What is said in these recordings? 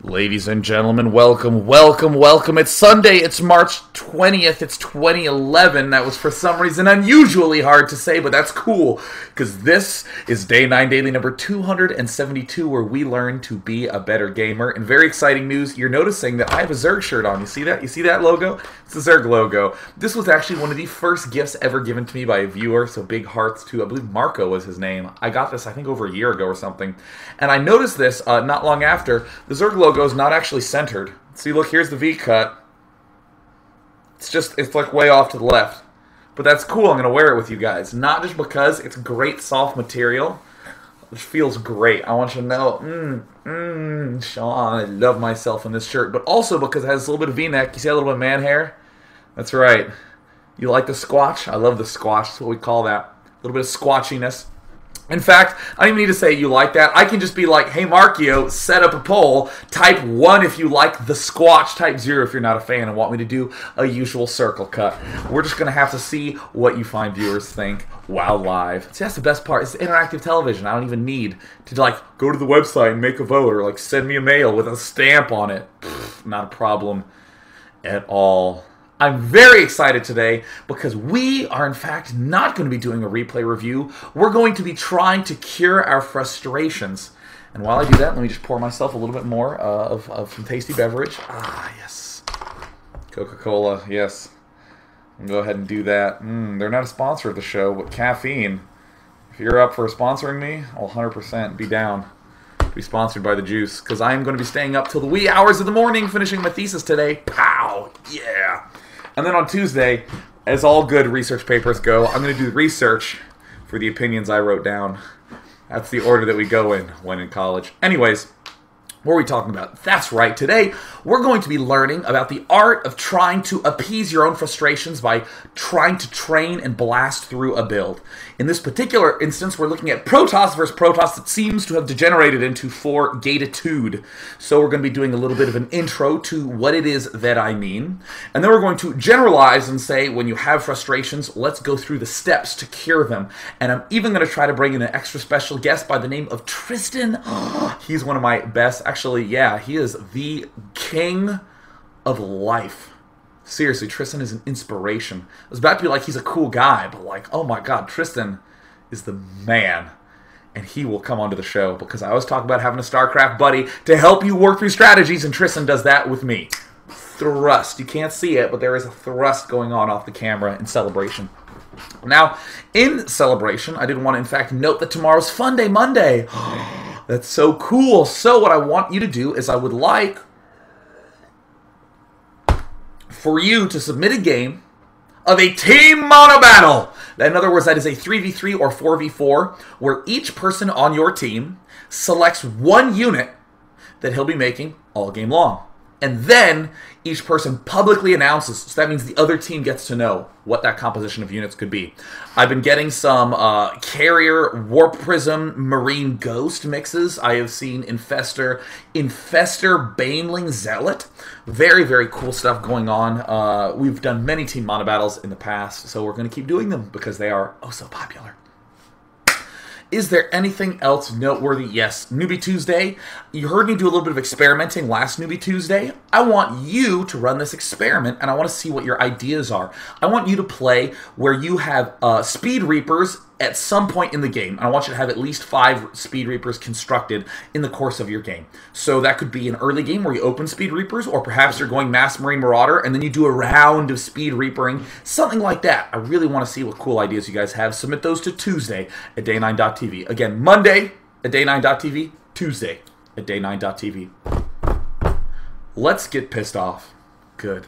Ladies and gentlemen, welcome, welcome, welcome. It's Sunday, it's March 20th, it's 2011. That was for some reason unusually hard to say, but that's cool, because this is Day 9 Daily number 272, where we learn to be a better gamer. And very exciting news, you're noticing that I have a Zerg shirt on. You see that? You see that logo? It's the Zerg logo. This was actually one of the first gifts ever given to me by a viewer, so big hearts to, I believe Marco was his name. I got this, I think, over a year ago or something. And I noticed this not long after. The Zerg logo is not actually centered. See, look, here's the V-cut. It's like way off to the left. But that's cool, I'm going to wear it with you guys. Not just because it's great soft material, which feels great. I want you to know, Sean, I love myself in this shirt. But also because it has a little bit of V-neck. You see a little bit of man hair? That's right. You like the squatch? I love the squatch. That's what we call that. A little bit of squatchiness. In fact, I don't even need to say you like that. I can just be like, hey, Markio, set up a poll. Type 1 if you like the squatch. Type 0 if you're not a fan and want me to do a usual circle cut. We're just going to have to see what you fine viewers think while live. See, that's the best part. It's interactive television. I don't even need to, like, go to the website and make a vote or, like, send me a mail with a stamp on it. Not a problem at all. I'm very excited today because we are in fact not going to be doing a replay review. We're going to be trying to cure our frustrations. And while I do that, let me just pour myself a little bit more of some tasty beverage. Ah, yes. Coca-Cola, yes. I'll go ahead and do that. They're not a sponsor of the show, but caffeine. If you're up for sponsoring me, I'll 100% be down. Be sponsored by the juice, because I am going to be staying up till the wee hours of the morning finishing my thesis today. Pow! Yeah! And then on Tuesday, as all good research papers go, I'm going to do research for the opinions I wrote down. That's the order that we go in when in college. Anyways, what are we talking about? That's right. Today, we're going to be learning about the art of trying to appease your own frustrations by trying to train and blast through a build. In this particular instance, we're looking at Protoss versus Protoss that seems to have degenerated into 4-gatitude. So we're going to be doing a little bit of an intro to what it is that I mean. And then we're going to generalize and say, when you have frustrations, let's go through the steps to cure them. And I'm even going to try to bring in an extra special guest by the name of Tristan. He's one of my best. Actually, yeah, he is the king of life. Seriously, Tristan is an inspiration. I was about to be like, he's a cool guy, but like, oh my god, Tristan is the man. And he will come onto the show, because I always talk about having a StarCraft buddy to help you work through strategies, and Tristan does that with me. Thrust. You can't see it, but there is a thrust going on off the camera in celebration. Now, in celebration, I did want to, in fact, note that tomorrow's Fun Day Monday. That's so cool. So what I want you to do is I would like for you to submit a game of a team mono battle. In other words, that is a 3v3 or 4v4 where each person on your team selects one unit that he'll be making all game long. And then each person publicly announces, so that means the other team gets to know what that composition of units could be. I've been getting some Carrier, Warp Prism, Marine Ghost mixes. I have seen Infestor, Baneling, Zealot. Very, very cool stuff going on. We've done many team mono battles in the past, so we're going to keep doing them because they are oh so popular. Is there anything else noteworthy? Yes, Newbie Tuesday. You heard me do a little bit of experimenting last Newbie Tuesday. I want you to run this experiment, and I want to see what your ideas are. I want you to play where you have Speed Reapers at some point in the game. And I want you to have at least 5 Speed Reapers constructed in the course of your game. So that could be an early game where you open Speed Reapers, or perhaps you're going Mass Marine Marauder, and then you do a round of Speed Reapering. Something like that. I really want to see what cool ideas you guys have. Submit those to Tuesday at day9.tv. Again, Monday at day9.tv, Tuesday at day9.tv. Let's get pissed off. Good.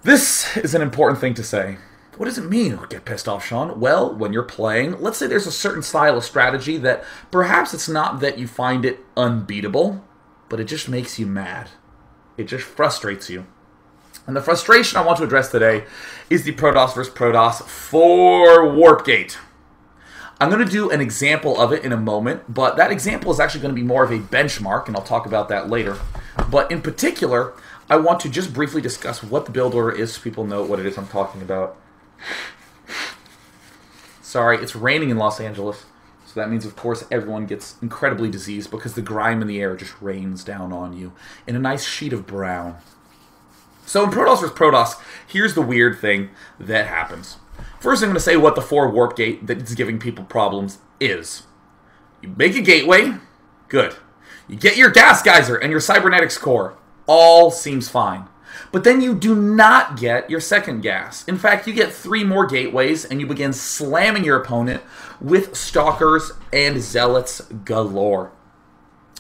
This is an important thing to say. What does it mean, get pissed off, Sean? Well, when you're playing, let's say there's a certain style of strategy that perhaps it's not that you find it unbeatable, but it just makes you mad. It just frustrates you. And the frustration I want to address today is the Protoss vs. Protoss for Warpgate. I'm going to do an example of it in a moment, but that example is actually going to be more of a benchmark, and I'll talk about that later. But in particular, I want to just briefly discuss what the build order is so people know what it is I'm talking about. Sorry, it's raining in Los Angeles. So that means, of course, everyone gets incredibly diseased because the grime in the air just rains down on you in a nice sheet of brown. So in Protoss vs. Protoss, here's the weird thing that happens. First, I'm going to say what the 4 warp gate that's giving people problems is. You make a gateway, good. You get your gas geyser and your cybernetics core. All seems fine. But then you do not get your second gas. In fact, you get 3 more gateways and you begin slamming your opponent with stalkers and zealots galore.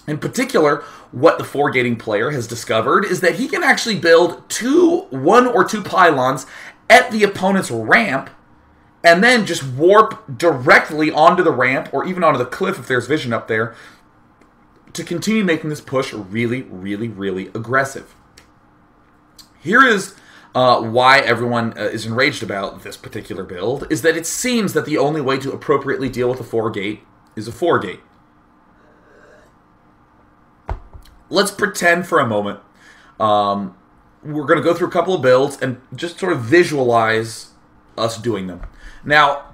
In particular, what the 4-gating player has discovered is that he can actually build 1 or 2 pylons at the opponent's ramp and then just warp directly onto the ramp or even onto the cliff if there's vision up there to continue making this push really, really, really aggressive. Here is why everyone is enraged about this particular build, is that it seems that the only way to appropriately deal with a 4-gate is a 4-gate. Let's pretend for a moment we're going to go through a couple of builds and just sort of visualize us doing them. Now,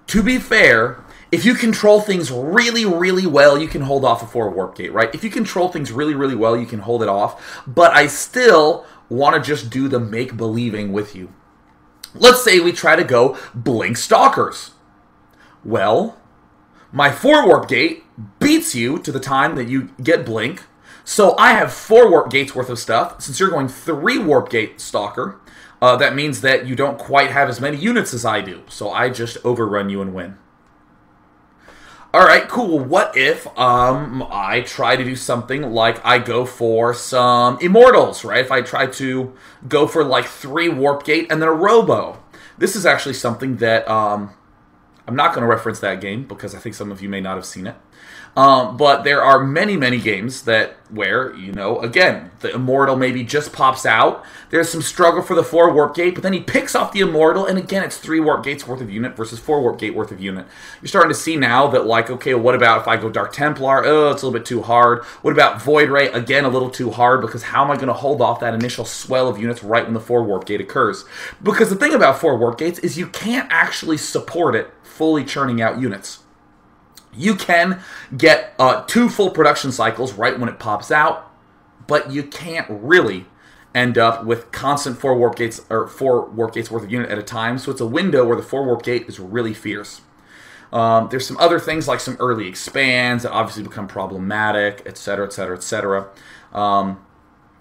to be fair, if you control things really, really well, you can hold off a 4 warp gate, right? If you control things really, really well, you can hold it off. But I still want to just do the make-believing with you. Let's say we try to go Blink Stalkers. Well, my 4 warp gate beats you to the time that you get Blink. So I have 4 warp gates worth of stuff. Since you're going 3 warp gate Stalker, that means that you don't quite have as many units as I do. So I just overrun you and win. Alright, cool. What if I try to do something like I go for some Immortals, right? If I try to go for like 3 Warp Gate and then a Robo. This is actually something that I'm not going to reference that game because I think some of you may not have seen it. But there are many, many games where, you know, again, the Immortal maybe just pops out. There's some struggle for the 4 Warp Gate, but then he picks off the Immortal, and again, it's 3 Warp Gates worth of unit versus 4 Warp Gate worth of unit. You're starting to see now that, like, okay, what about if I go Dark Templar? Oh, it's a little bit too hard. What about Void Ray? Again, a little too hard, because how am I going to hold off that initial swell of units right when the 4 Warp Gate occurs? Because the thing about 4 Warp Gates is you can't actually support it fully churning out units. You can get 2 full production cycles right when it pops out, but you can't really end up with constant 4 warp gates or 4 warp gates worth of unit at a time. So it's a window where the 4 warp gate is really fierce. There's some other things like some early expands that obviously become problematic, etc., etc., etc.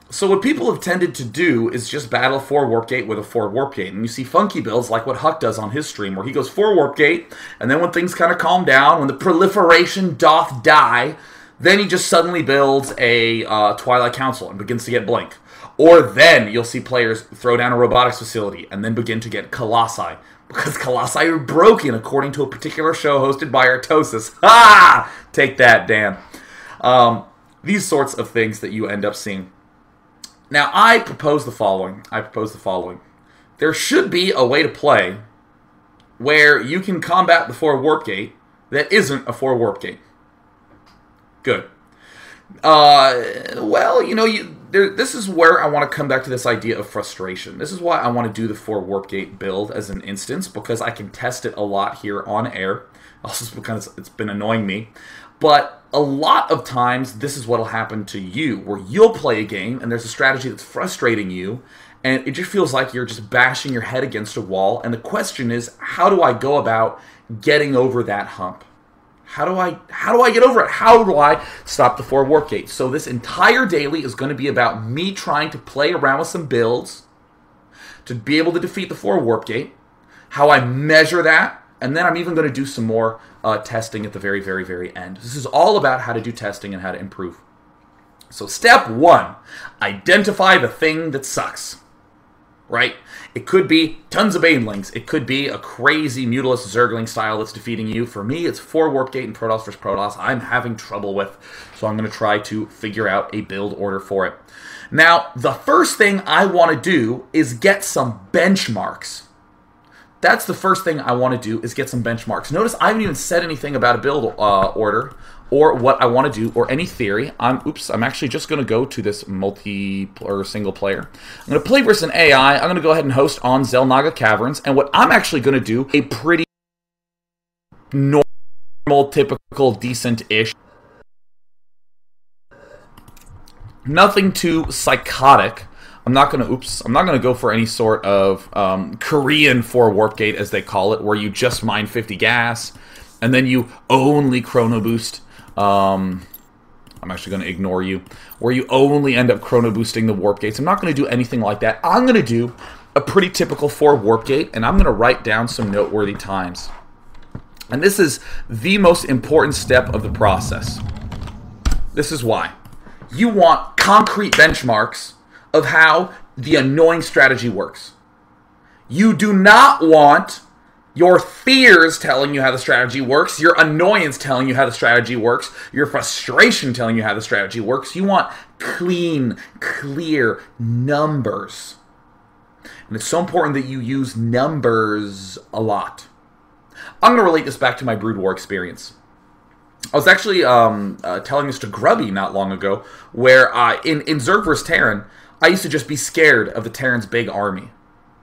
So what people have tended to do is just battle 4 Warp Gate with a 4 Warp Gate. And you see funky builds like what Huck does on his stream, where he goes 4 Warp Gate, and then when things kind of calm down, when the proliferation doth die, then he just suddenly builds a Twilight Council and begins to get Blink. Or then you'll see players throw down a robotics facility and then begin to get Colossi. Because Colossi are broken, according to a particular show hosted by Artosis. Ha! Take that, Dan. These sorts of things that you end up seeing. Now, I propose the following. There should be a way to play where you can combat the 4 Warp Gate that isn't a 4 Warp Gate. Good. Well, you know, this is where I want to come back to this idea of frustration. This is why I want to do the 4 Warp Gate build as an instance, because I can test it a lot here on air. Also because it's been annoying me. But a lot of times, this is what will happen to you, where you'll play a game, and there's a strategy that's frustrating you, and it just feels like you're just bashing your head against a wall, and the question is, how do I go about getting over that hump? How do I get over it? How do I stop the 4 Warp Gate? So this entire daily is going to be about me trying to play around with some builds to be able to defeat the 4 Warp Gate, how I measure that, and then I'm even going to do some more testing at the very, very, very end. This is all about how to do testing and how to improve. So step 1, identify the thing that sucks. Right? It could be tons of Banelings. It could be a crazy Mutalisk Zergling style that's defeating you. For me, it's 4 Warp Gate and Protoss vs. Protoss I'm having trouble with. So I'm going to try to figure out a build order for it. Now, the first thing I want to do is get some benchmarks. That's the first thing I want to do, is get some benchmarks. Notice I haven't even said anything about a build order or what I want to do or any theory. I'm actually just going to go to this multi-player single player. I'm going to play versus an AI. I'm going to go ahead and host on Xel'Naga Caverns. And what I'm actually going to do, a pretty normal normal, typical, decent-ish. Nothing too psychotic. I'm not gonna go for any sort of Korean 4 warp gate, as they call it, where you just mine 50 gas and then you only chrono boost. I'm actually going to ignore you. Where you only end up chrono boosting the warp gates. I'm not going to do anything like that. I'm going to do a pretty typical 4 warp gate, and I'm going to write down some noteworthy times. And this is the most important step of the process. This is why. You want concrete benchmarks of how the annoying strategy works. You do not want your fears telling you how the strategy works, your annoyance telling you how the strategy works, your frustration telling you how the strategy works. You want clean, clear numbers. And it's so important that you use numbers a lot. I'm going to relate this back to my Brood War experience. I was actually telling this to Grubby not long ago, where in Zerg vs. Terran, I used to just be scared of the Terran's big army.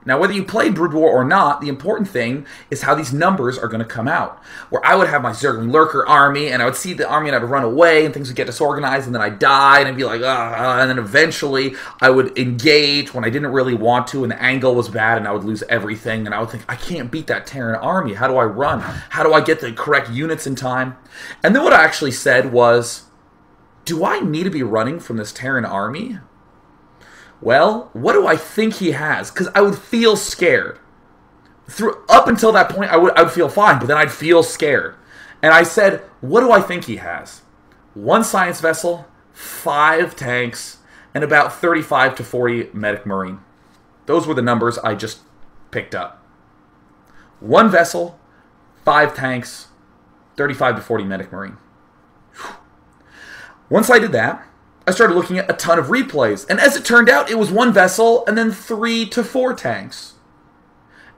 Now, whether you played Brood War or not, the important thing is how these numbers are going to come out. Where I would have my Zergling Lurker army, and I would see the army and I would run away, and things would get disorganized, and then I'd die, and I'd be like, and then eventually I would engage when I didn't really want to, and the angle was bad, and I would lose everything, and I would think, I can't beat that Terran army. How do I run? How do I get the correct units in time? And then what I actually said was, do I need to be running from this Terran army? Well, what do I think he has? Because I would feel scared. Up until that point, I would feel fine, but then I'd feel scared. And I said, what do I think he has? 1 science vessel, 5 tanks, and about 35 to 40 medic marine. Those were the numbers I just picked up. 1 vessel, 5 tanks, 35 to 40 medic marine. Once I did that, I started looking at a ton of replays. And as it turned out, it was 1 vessel and then 3 to 4 tanks.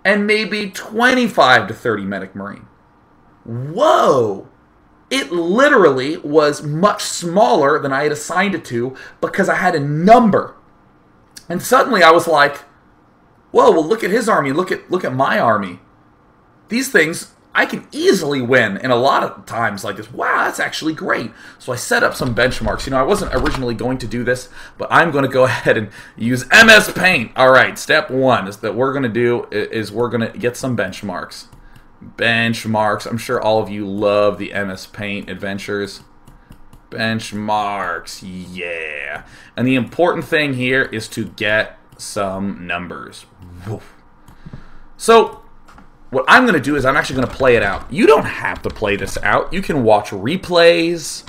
And maybe 25 to 30 medic marine. Whoa! It literally was much smaller than I had assigned it to because I had a number. And suddenly I was like, whoa, well look at his army, look at my army. These things I can easily win in a lot of times like this. Wow, that's actually great. So I set up some benchmarks. You know, I wasn't originally going to do this, but I'm going to go ahead and use MS Paint. All right, step 1 is that we're going to do is we're going to get some benchmarks. Benchmarks. I'm sure all of you love the MS Paint adventures. Benchmarks, yeah. And the important thing here is to get some numbers. Woof. So what I'm going to do is I'm actually going to play it out. You don't have to play this out. You can watch replays.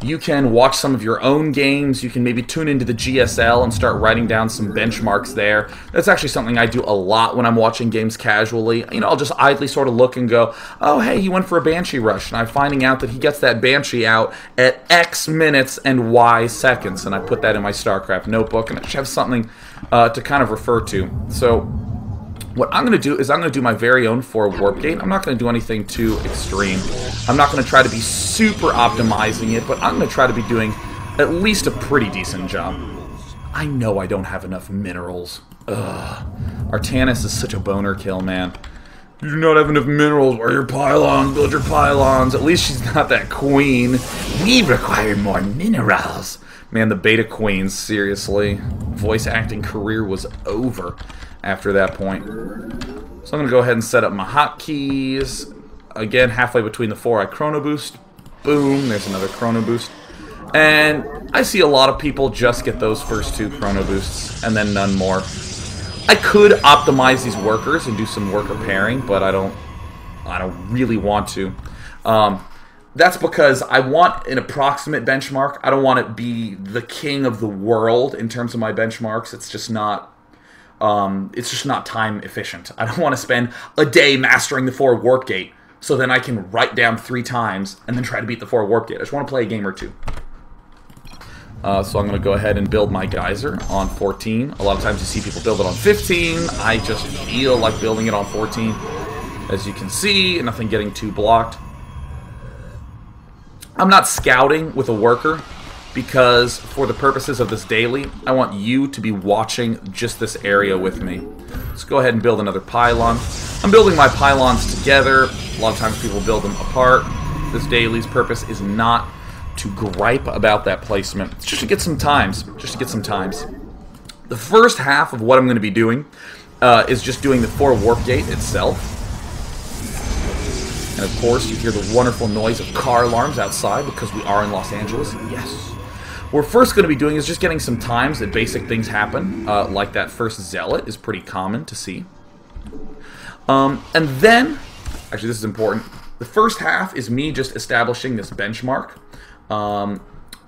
You can watch some of your own games. You can maybe tune into the GSL and start writing down some benchmarks there. That's actually something I do a lot when I'm watching games casually. You know, I'll just idly sort of look and go, oh, hey, he went for a Banshee rush. And I'm finding out that he gets that Banshee out at X minutes and Y seconds. And I put that in my StarCraft notebook, and I should have something to kind of refer to. So what I'm going to do is I'm going to do my very own 4 warp gate. I'm not going to do anything too extreme. I'm not going to try to be super optimizing it, but I'm going to try to be doing at least a pretty decent job. I know I don't have enough minerals. Ugh. Artanis is such a boner kill, man. You do not have enough minerals. Where are your pylons? Build your pylons. At least she's not that queen. We require more minerals. Man, the beta queens, seriously. Voice acting career was over after that point. So I'm going to go ahead and set up my hotkeys. Again, halfway between the 4, I chrono boost. Boom, there's another chrono boost. And I see a lot of people just get those first 2 chrono boosts and then none more. I could optimize these workers and do some worker pairing, but I don't really want to. That's because I want an approximate benchmark. I don't want to be the king of the world in terms of my benchmarks. It's just not time efficient. I don't want to spend a day mastering the 4 warp gate so then I can write down 3 times and then try to beat the 4 warp gate. I just want to play a game or 2. So I'm going to go ahead and build my geyser on 14. A lot of times you see people build it on 15. I just feel like building it on 14. As you can see, nothing getting too blocked. I'm not scouting with a worker because for the purposes of this daily, I want you to be watching just this area with me. Let's go ahead and build another pylon. I'm building my pylons together. A lot of times people build them apart. This daily's purpose is not to gripe about that placement. It's just to get some times. Just to get some times. The first half of what I'm going to be doing is just doing the 4 warp gate itself. And of course, you hear the wonderful noise of car alarms outside because we are in Los Angeles. Yes. What we're first going to be doing is just getting some times that basic things happen, like that first zealot is pretty common to see. And then, actually this is important, the first half is me just establishing this benchmark.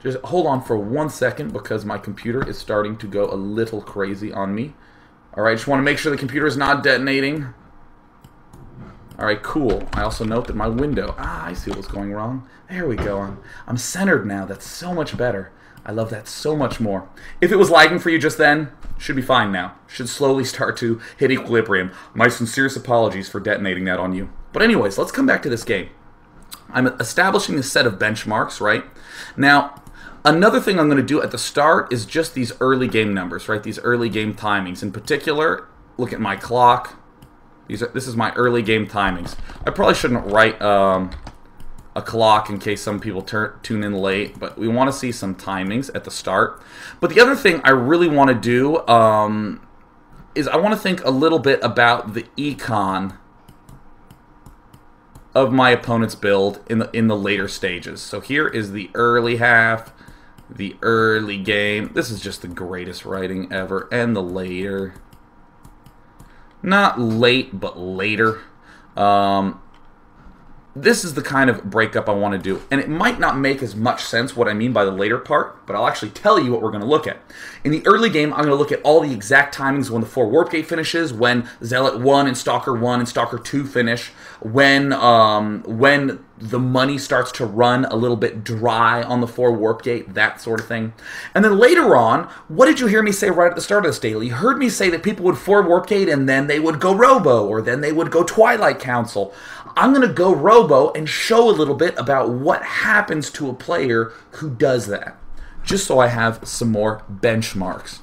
Just hold on for 1 second because my computer is starting to go a little crazy on me. Alright, just want to make sure the computer is not detonating. Alright, cool. I also note that my window, I see what's going wrong. There we go. I'm centered now. That's so much better. I love that so much more. If it was lagging for you just then, should be fine now. Should slowly start to hit equilibrium. My sincerest apologies for detonating that on you. But anyways, let's come back to this game. I'm establishing a set of benchmarks, right? Now, another thing I'm going to do at the start is just these early game numbers, right? These early game timings. In particular, look at my clock. This is my early game timings. I probably shouldn't write a clock in case some people tune in late, but we want to see some timings at the start. But the other thing I really want to do is I want to think a little bit about the econ of my opponent's build in the later stages. So here is the early half, the early game. This is just the greatest writing ever, and the later. Not late, but later. This is the kind of breakup I want to do. And it might not make as much sense what I mean by the later part, but I'll actually tell you what we're going to look at. In the early game, I'm going to look at all the exact timings when the 4 warp gate finishes, when Zealot 1 and Stalker 1 and Stalker 2 finish, when the money starts to run a little bit dry on the 4 warp gate, that sort of thing. And then later on, what did you hear me say right at the start of this daily? You heard me say that people would 4 warp gate and then they would go Robo, or then they would go Twilight Council. I'm going to go Robo and show a little bit about what happens to a player who does that, just so I have some more benchmarks.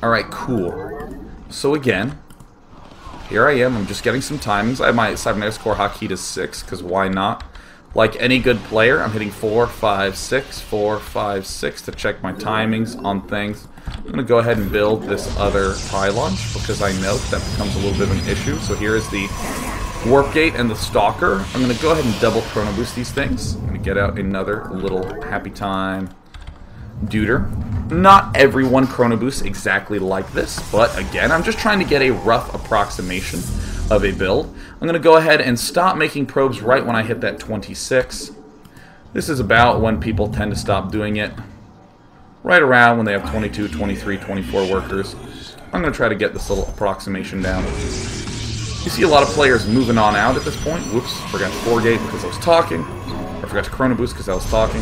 Alright, cool. So again, here I am. I'm just getting some timings. I have my cybernetics core hotkey to 6, because why not? Like any good player, I'm hitting 4, 5, 6, 4, 5, 6 to check my timings on things. I'm going to go ahead and build this other pylon, because I know that becomes a little bit of an issue. So here is the warp gate and the stalker. I'm going to go ahead and double chrono boost these things. I'm going to get out another little happy time duder. Not everyone chrono boosts exactly like this, but again, I'm just trying to get a rough approximation of a build. I'm going to go ahead and stop making probes right when I hit that 26. This is about when people tend to stop doing it. Right around when they have 22, 23, 24 workers. I'm going to try to get this little approximation down. You see a lot of players moving on out at this point. Whoops, forgot to 4 gate because I was talking. I forgot to chrono boost because I was talking.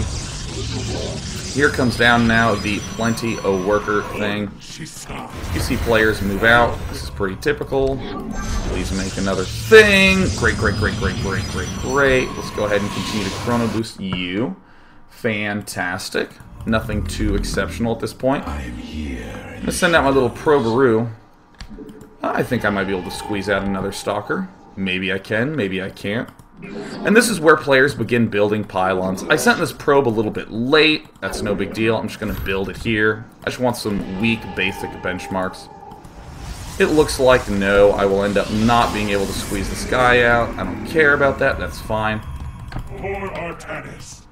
Here comes down now the plenty of worker thing. You see players move out. This is pretty typical. Please make another thing. Great, great, great, great, great, great, great. Let's go ahead and continue to chrono boost you. Fantastic. Nothing too exceptional at this point. I'm going to send out my little Probaroo. I think I might be able to squeeze out another Stalker. Maybe I can, maybe I can't. And this is where players begin building pylons. I sent this probe a little bit late. That's no big deal. I'm just going to build it here. I just want some weak, basic benchmarks. It looks like no, I will end up not being able to squeeze this guy out. I don't care about that. That's fine. For Artanis.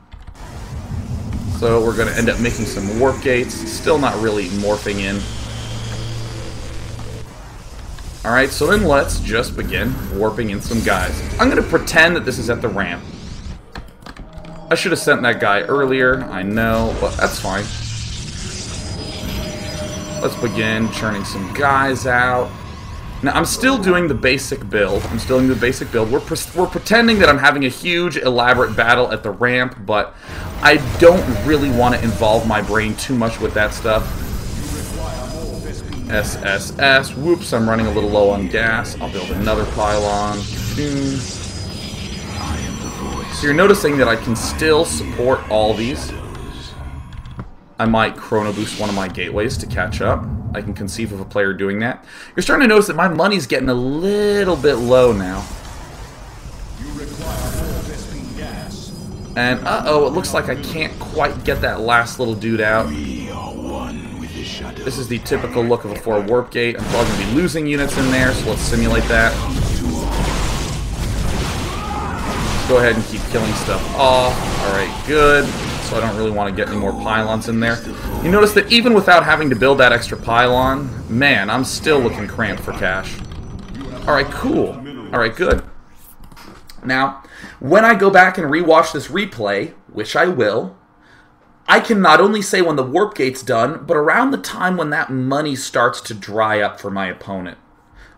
So we're going to end up making some warp gates. Still not really morphing in. Alright, so then let's just begin warping in some guys. I'm going to pretend that this is at the ramp. I should have sent that guy earlier, I know, but that's fine. Let's begin churning some guys out. Now, I'm still doing the basic build. We're pretending that I'm having a huge, elaborate battle at the ramp, but I don't really want to involve my brain too much with that stuff. SSS. Whoops, I'm running a little low on gas. I'll build another pylon. So you're noticing that I can still support all these. I might chrono boost one of my gateways to catch up. I can conceive of a player doing that. You're starting to notice that my money's getting a little bit low now. And, uh-oh, it looks like I can't quite get that last little dude out. This is the typical look of a 4 warp gate. I'm probably going to be losing units in there, so let's simulate that. Let's go ahead and keep killing stuff off. Alright, good. So I don't really want to get any more pylons in there. You notice that even without having to build that extra pylon, man, I'm still looking cramped for cash. Alright, cool. Alright, good. Now, when I go back and rewatch this replay, which I will, I can not only say when the warp gate's done, but around the time when that money starts to dry up for my opponent.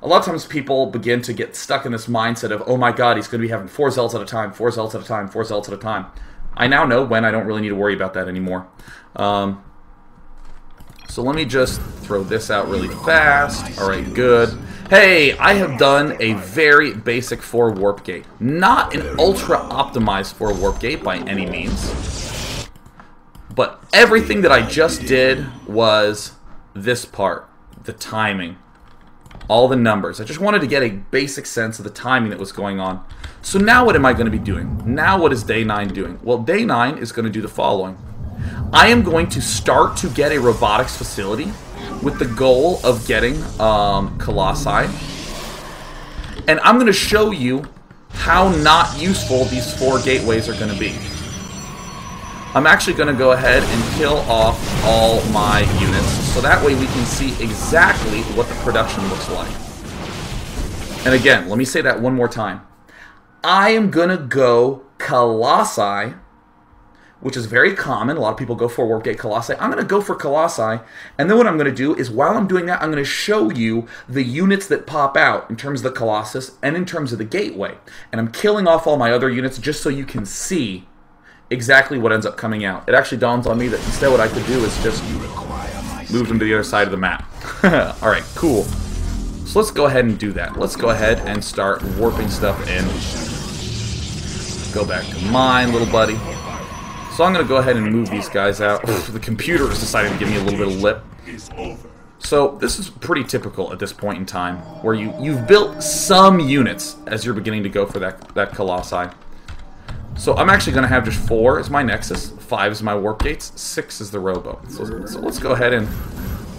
A lot of times people begin to get stuck in this mindset of, oh my god, he's going to be having 4 zealots at a time, 4 zealots at a time, 4 zealots at a time. I now know when I don't really need to worry about that anymore. So let me just throw this out really fast. Alright, good. Hey, I have done a very basic 4 warp gate. Not an ultra optimized 4 warp gate by any means. But everything that I just did was this part. The timing. All the numbers. I just wanted to get a basic sense of the timing that was going on. So now what am I going to be doing? Now what is Day 9 doing? Well, Day 9 is going to do the following. I am going to start to get a robotics facility with the goal of getting Colossi. And I'm going to show you how not useful these 4 gateways are going to be. I'm actually going to go ahead and kill off all my units, so that way we can see exactly what the production looks like. And again, let me say that one more time. I am going to go Colossi, which is very common. A lot of people go for Warp Gate Colossi. I'm going to go for Colossi, and then what I'm going to do is, while I'm doing that, I'm going to show you the units that pop out in terms of the Colossus and in terms of the gateway. And I'm killing off all my other units just so you can see exactly what ends up coming out. It actually dawns on me that instead what I could do is just move them to the other side of the map. Alright, cool. So let's go ahead and do that. Let's go ahead and start warping stuff in. Go back to mine, little buddy. So I'm going to go ahead and move these guys out. The computer is deciding to give me a little bit of lip. So this is pretty typical at this point in time, where you've built some units as you're beginning to go for that Colossi. So I'm actually going to have just 4 as my Nexus, 5 as my Warp Gates, 6 as the Robo. So let's go ahead and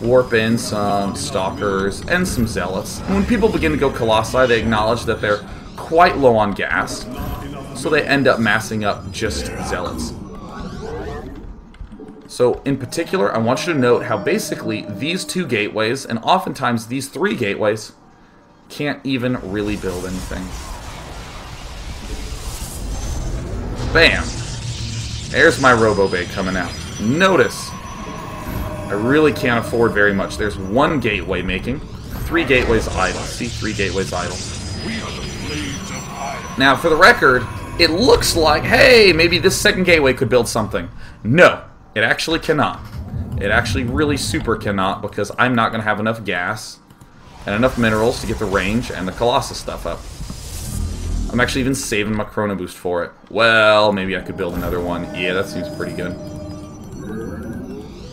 warp in some Stalkers and some Zealots. And when people begin to go Colossi, they acknowledge that they're quite low on gas, so they end up massing up just Zealots. So in particular, I want you to note how basically these 2 gateways, and oftentimes these 3 gateways, can't even really build anything. Bam! There's my Robo-Bay coming out. Notice, I really can't afford very much. There's 1 gateway making, 3 gateways idle. See, 3 gateways idle. Now, for the record, it looks like, hey, maybe this 2nd gateway could build something. No, it actually cannot. It actually really super cannot, because I'm not going to have enough gas and enough minerals to get the range and the Colossus stuff up. I'm actually even saving my Chrono Boost for it. Well, maybe I could build another one. Yeah, that seems pretty good.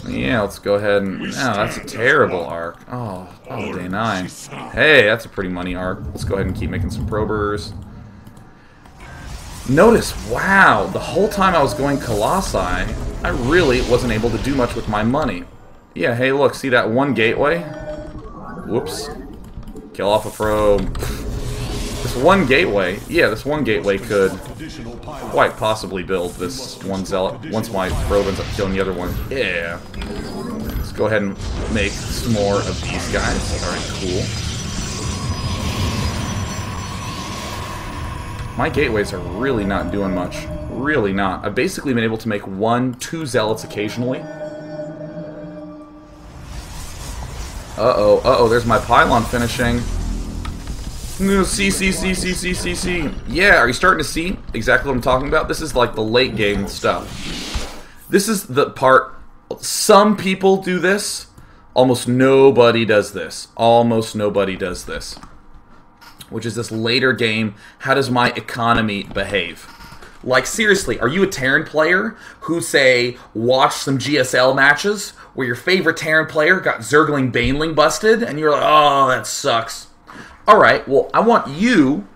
Yeah, let's go ahead and... Oh, that's a terrible arc. Oh, Day 9. Hey, that's a pretty money arc. Let's go ahead and keep making some probers. Notice, wow, the whole time I was going Colossi, I really wasn't able to do much with my money. Yeah, hey, look, see that 1 gateway? Whoops. Kill off a probe. This 1 gateway, yeah, this 1 gateway could quite possibly build this 1 Zealot once my probe ends up killing the other one. Yeah. Let's go ahead and make some more of these guys. Alright, cool. My gateways are really not doing much. Really not. I've basically been able to make 1, 2 Zealots occasionally. Uh-oh, there's my pylon finishing. See. Yeah, are you starting to see exactly what I'm talking about? This is like the late game stuff. This is the part... Some people do this. Almost nobody does this. Almost nobody does this. Which is this later game, how does my economy behave? Like, seriously, are you a Terran player who, say, watched some GSL matches where your favorite Terran player got Zergling Baneling busted, and you're like, oh, that sucks. Alright, well, I want you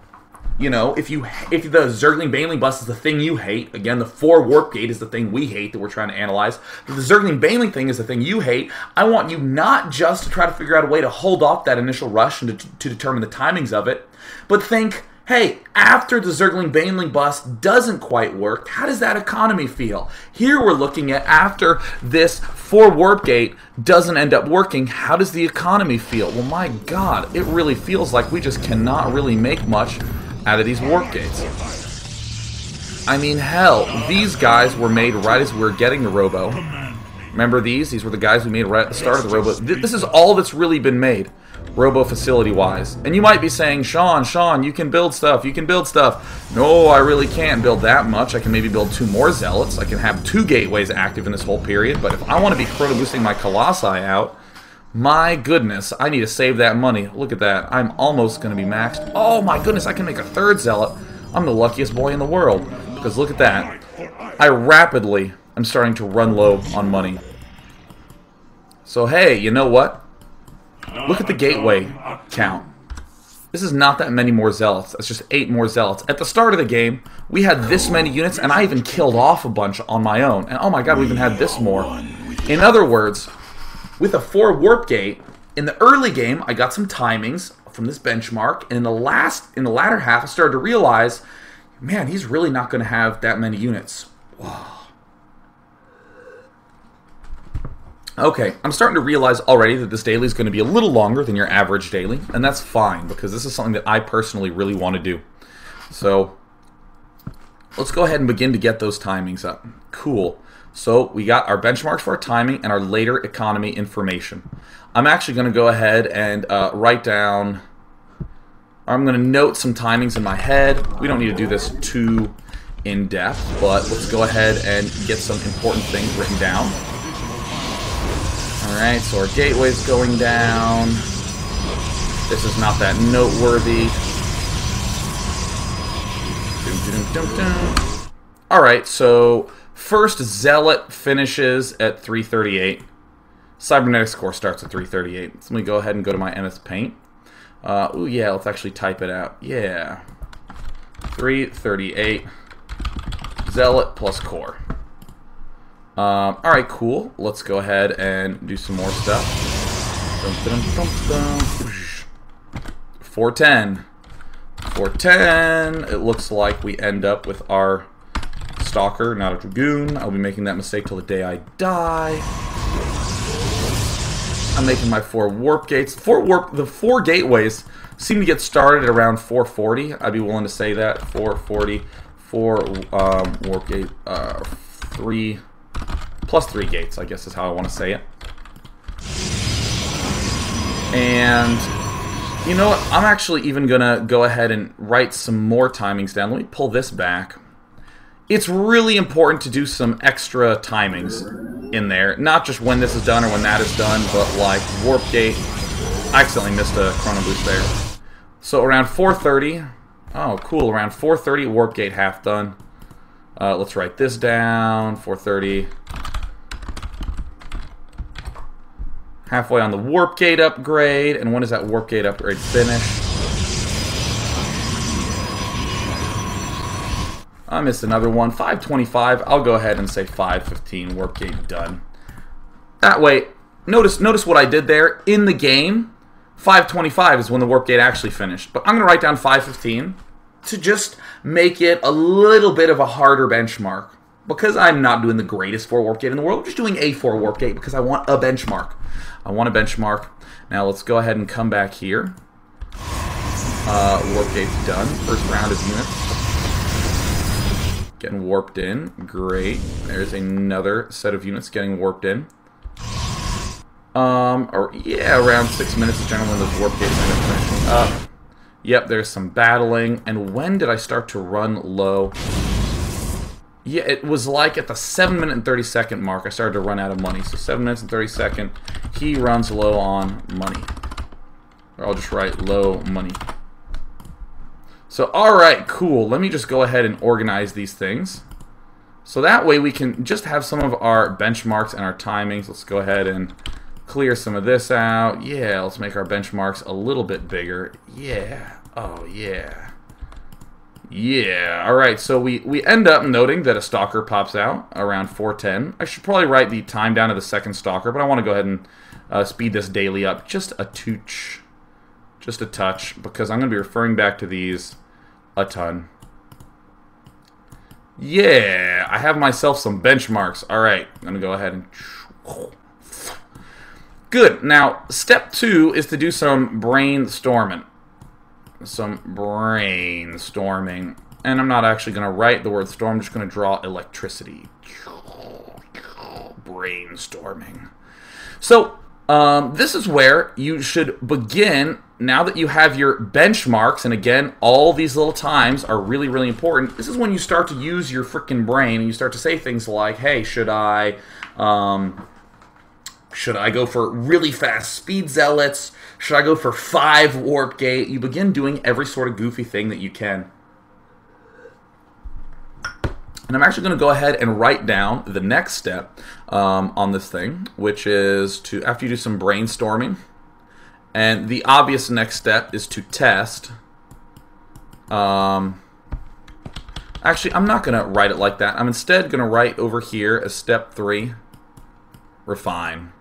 You know, if the Zergling Baneling bust is the thing you hate, again, the 4 Warp Gate is the thing we hate that we're trying to analyze. If the Zergling Baneling thing is the thing you hate, I want you not just to try to figure out a way to hold off that initial rush and to determine the timings of it, but think, hey, after the Zergling Baneling bust doesn't quite work, how does that economy feel? Here we're looking at after this 4 Warp Gate doesn't end up working, how does the economy feel? Well, my God, it really feels like we just cannot really make much out of these Warp Gates. I mean, hell, these guys were made right as we were getting the Robo. Remember these? These were the guys we made right at the start of the Robo. This is all that's really been made, Robo facility-wise. And you might be saying, Sean, you can build stuff, No, I really can't build that much. I can maybe build 2 more Zealots. I can have 2 gateways active in this whole period. But if I want to be chrono boosting my Colossi out, my goodness, I need to save that money. Look at that. I'm almost going to be maxed. Oh my goodness, I can make a 3rd Zealot. I'm the luckiest boy in the world. Because look at that. I rapidly am starting to run low on money. So hey, you know what? Look at the gateway count. This is not that many more Zealots. That's just 8 more Zealots. At the start of the game, we had this many units, and I even killed off a bunch on my own. And oh my God, we even had this more. In other words, with a 4 Warp Gate, in the early game, I got some timings from this benchmark, and in the latter half, I started to realize, man, he's really not going to have that many units. Wow. Okay, I'm starting to realize already that this daily is going to be a little longer than your average daily, and that's fine, because this is something that I personally really want to do. So, let's go ahead and begin to get those timings up. Cool. So we got our benchmarks for our timing and our later economy information. I'm actually going to go ahead and write down, I'm going to note some timings in my head. We don't need to do this too in depth, but let's go ahead and get some important things written down. Alright, so our gateway's going down. This is not that noteworthy. Alright, so first Zealot finishes at 338. Cybernetics Core starts at 338. So let me go ahead and go to my MS Paint. Oh yeah, let's actually type it out. Yeah. 338. Zealot plus Core. Alright, cool. Let's go ahead and do some more stuff. 410. 410. It looks like we end up with our Stalker, not a Dragoon. I'll be making that mistake till the day I die. I'm making my 4 Warp Gates. The 4 gateways seem to get started at around 440. I'd be willing to say that. 440. 4 Warp Gate. 3 plus 3 gates, I guess is how I want to say it. And you know what? I'm actually even going to go ahead and write some more timings down. Let me pull this back. It's really important to do some extra timings in there. Not just when this is done or when that is done, but like Warp Gate. I accidentally missed a Chrono Boost there. So around 430. Oh, cool. Around 430, Warp Gate half done. Let's write this down. 430. Halfway on the Warp Gate upgrade. And when does that Warp Gate upgrade finish? I missed another one. 525. I'll go ahead and say 515. Warp Gate done. That way, notice what I did there. In the game, 525 is when the Warp Gate actually finished. But I'm going to write down 515 to just make it a little bit of a harder benchmark. Because I'm not doing the greatest 4 Warp Gate in the world. I'm just doing a 4 Warp Gate because I want a benchmark. I want a benchmark. Now let's go ahead and come back here. Warp Gate's done. First round of units. Getting warped in. Great. There's another set of units getting warped in. Around 6 minutes is generally when those warp gates end up finishing up. Yep, there's some battling. And when did I start to run low? Yeah, it was like at the 7 minute and 30 second mark I started to run out of money. So 7 minutes and 30 second, he runs low on money. Or I'll just write low money. So, alright, cool. Let me just go ahead and organize these things. So that way we can just have some of our benchmarks and our timings. Let's go ahead and clear some of this out. Yeah, let's make our benchmarks a little bit bigger. Yeah. Oh, yeah. Yeah, alright, so we end up noting that a stalker pops out around 4:10. I should probably write the time down of the second stalker, but I want to go ahead and speed this daily up just a tooch. Just a touch, because I'm going to be referring back to these a ton. Yeah, I have myself some benchmarks. Alright, I'm going to go ahead and... Good, now, step 2 is to do some brainstorming. And I'm not actually going to write the word storm, I'm just going to draw electricity. Brainstorming. So, this is where you should begin, now that you have your benchmarks, and again, all these little times are really, really important. This is when you start to use your freaking brain, and you start to say things like, hey, should I go for really fast speed zealots? Should I go for 5 warp gate? You begin doing every sort of goofy thing that you can. And I'm actually going to go ahead and write down the next step on this thing, which is to, after you do some brainstorming, and the obvious next step is to test. Actually, I'm not going to write it like that. I'm instead going to write over here as step 3, refine.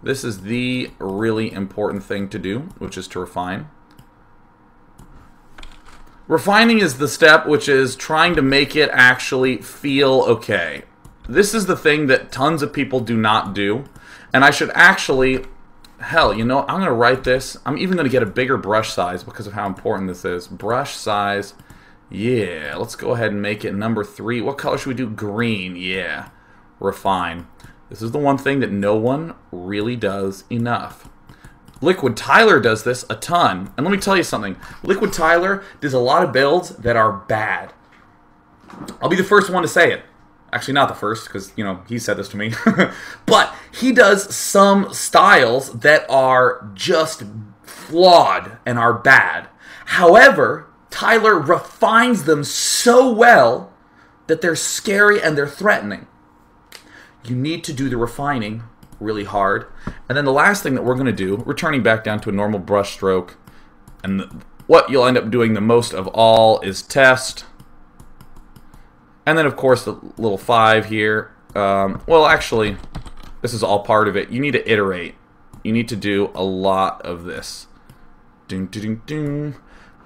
This is the really important thing to do, which is to refine. Refining is the step which is trying to make it actually feel okay. This is the thing that tons of people do not do. And I should actually, hell, you know, I'm going to write this. I'm even going to get a bigger brush size because of how important this is. Brush size, yeah. Let's go ahead and make it number 3. What color should we do? Green, yeah. Refine. This is the one thing that no one really does enough. Liquid Tyler does this a ton. And let me tell you something. Liquid Tyler does a lot of builds that are bad. I'll be the first one to say it. Actually, not the first, because, you know, he said this to me. But he does some styles that are just flawed and are bad. However, Tyler refines them so well that they're scary and they're threatening. You need to do the refining really hard. And then the last thing that we're going to do, returning back down to a normal brush stroke, and what you'll end up doing the most of all is test. And then, of course, the little 5 here. Well, actually, this is all part of it. You need to iterate. You need to do a lot of this. Ding, ding, ding, ding.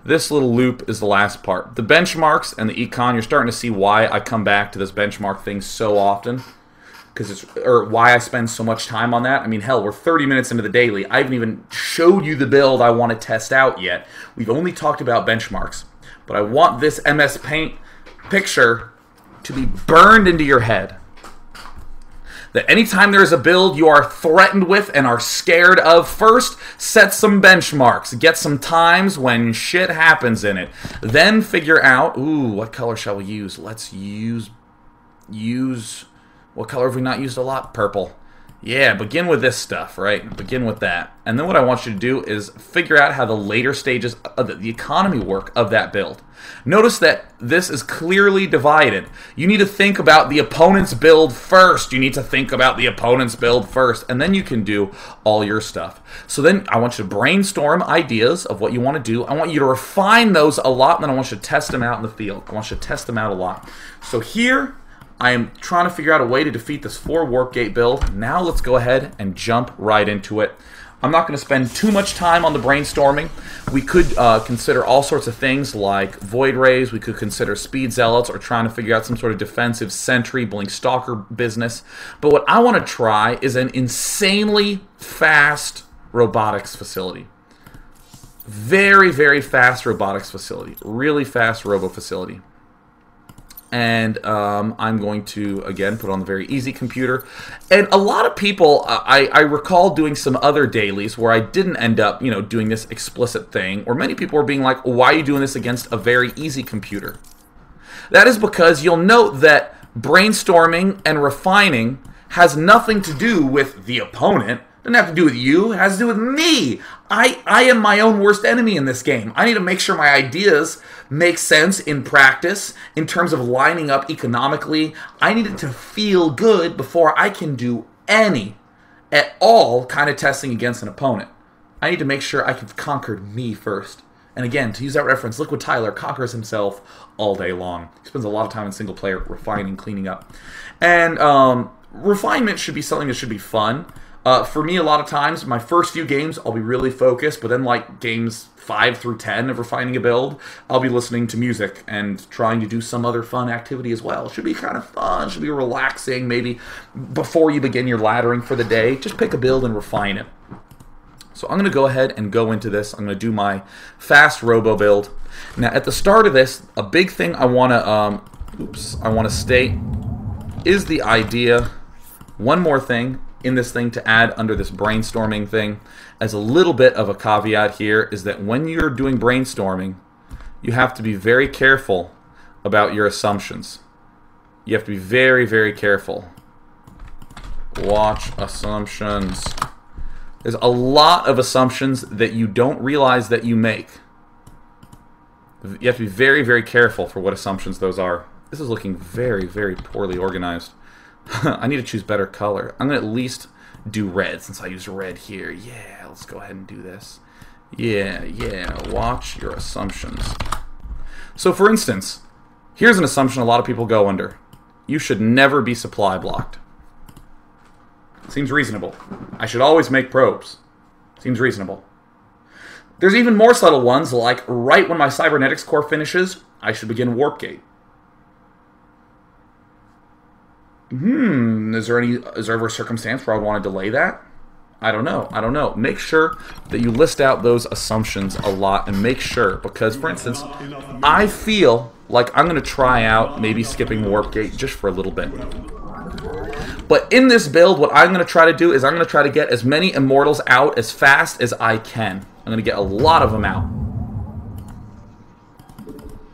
This little loop is the last part. The benchmarks and the econ, you're starting to see why I come back to this benchmark thing so often. Or why I spend so much time on that. I mean, hell, we're 30 minutes into the daily. I haven't even showed you the build I want to test out yet. We've only talked about benchmarks. But I want this MS Paint picture to be burned into your head. That anytime there's a build you are threatened with and are scared of, first, set some benchmarks. Get some times when shit happens in it. Then figure out, ooh, what color shall we use? Let's use... What color have we not used a lot? Purple. Yeah, begin with this stuff, right? Begin with that. And then what I want you to do is figure out how the later stages of the economy work of that build. Notice that this is clearly divided. You need to think about the opponent's build first. You need to think about the opponent's build first, and then you can do all your stuff. So then I want you to brainstorm ideas of what you want to do. I want you to refine those a lot, and then I want you to test them out in the field. I want you to test them out a lot. So here, I am trying to figure out a way to defeat this 4 warp gate build. Now let's go ahead and jump right into it. I'm not going to spend too much time on the brainstorming. We could consider all sorts of things like Void Rays. We could consider Speed Zealots, or trying to figure out some sort of defensive Sentry, Blink Stalker business. But what I want to try is an insanely fast robotics facility. Very, very fast robotics facility. Really fast robo facility. And I'm going to, again, put on the very easy computer. And a lot of people, I recall doing some other dailies where I didn't end up, you know, doing this explicit thing, or many people were being like, why are you doing this against a very easy computer? That is because you'll note that brainstorming and refining has nothing to do with the opponent. It doesn't have to do with you. It has to do with me. I am my own worst enemy in this game. I need to make sure my ideas make sense in practice, in terms of lining up economically. I need it to feel good before I can do any, at all, kind of testing against an opponent. I need to make sure I have conquered me first. And again, to use that reference, Liquid Tyler conquers himself all day long. He spends a lot of time in single player refining, cleaning up. And refinement should be something that should be fun. For me, a lot of times, my first few games, I'll be really focused, but then like games 5 through 10 of refining a build, I'll be listening to music and trying to do some other fun activity as well. It should be kind of fun, should be relaxing. Maybe before you begin your laddering for the day, just pick a build and refine it. So I'm going to go ahead and go into this. I'm going to do my fast robo build. Now, at the start of this, a big thing I want to state is the idea. One more thing in this thing to add under this brainstorming thing as a little bit of a caveat here is that when you're doing brainstorming, you have to be very careful about your assumptions. You have to be very, very careful. Watch assumptions. There's a lot of assumptions that you don't realize that you make. You have to be very, very careful for what assumptions those are. This is looking very, very poorly organized. I need to choose better color. I'm going to at least do red since I used red here. Yeah, let's go ahead and do this. Yeah. Watch your assumptions. So for instance, here's an assumption a lot of people go under. You should never be supply blocked. Seems reasonable. I should always make probes. Seems reasonable. There's even more subtle ones, like right when my cybernetics core finishes, I should begin warp gate. Is there ever a circumstance where I would want to delay that? I don't know. Make sure that you list out those assumptions a lot and make sure, because for instance, I feel like I'm going to try out maybe skipping warp gate just for a little bit. But in this build, what I'm going to try to do is I'm going to try to get as many immortals out as fast as I can. I'm going to get a lot of them out.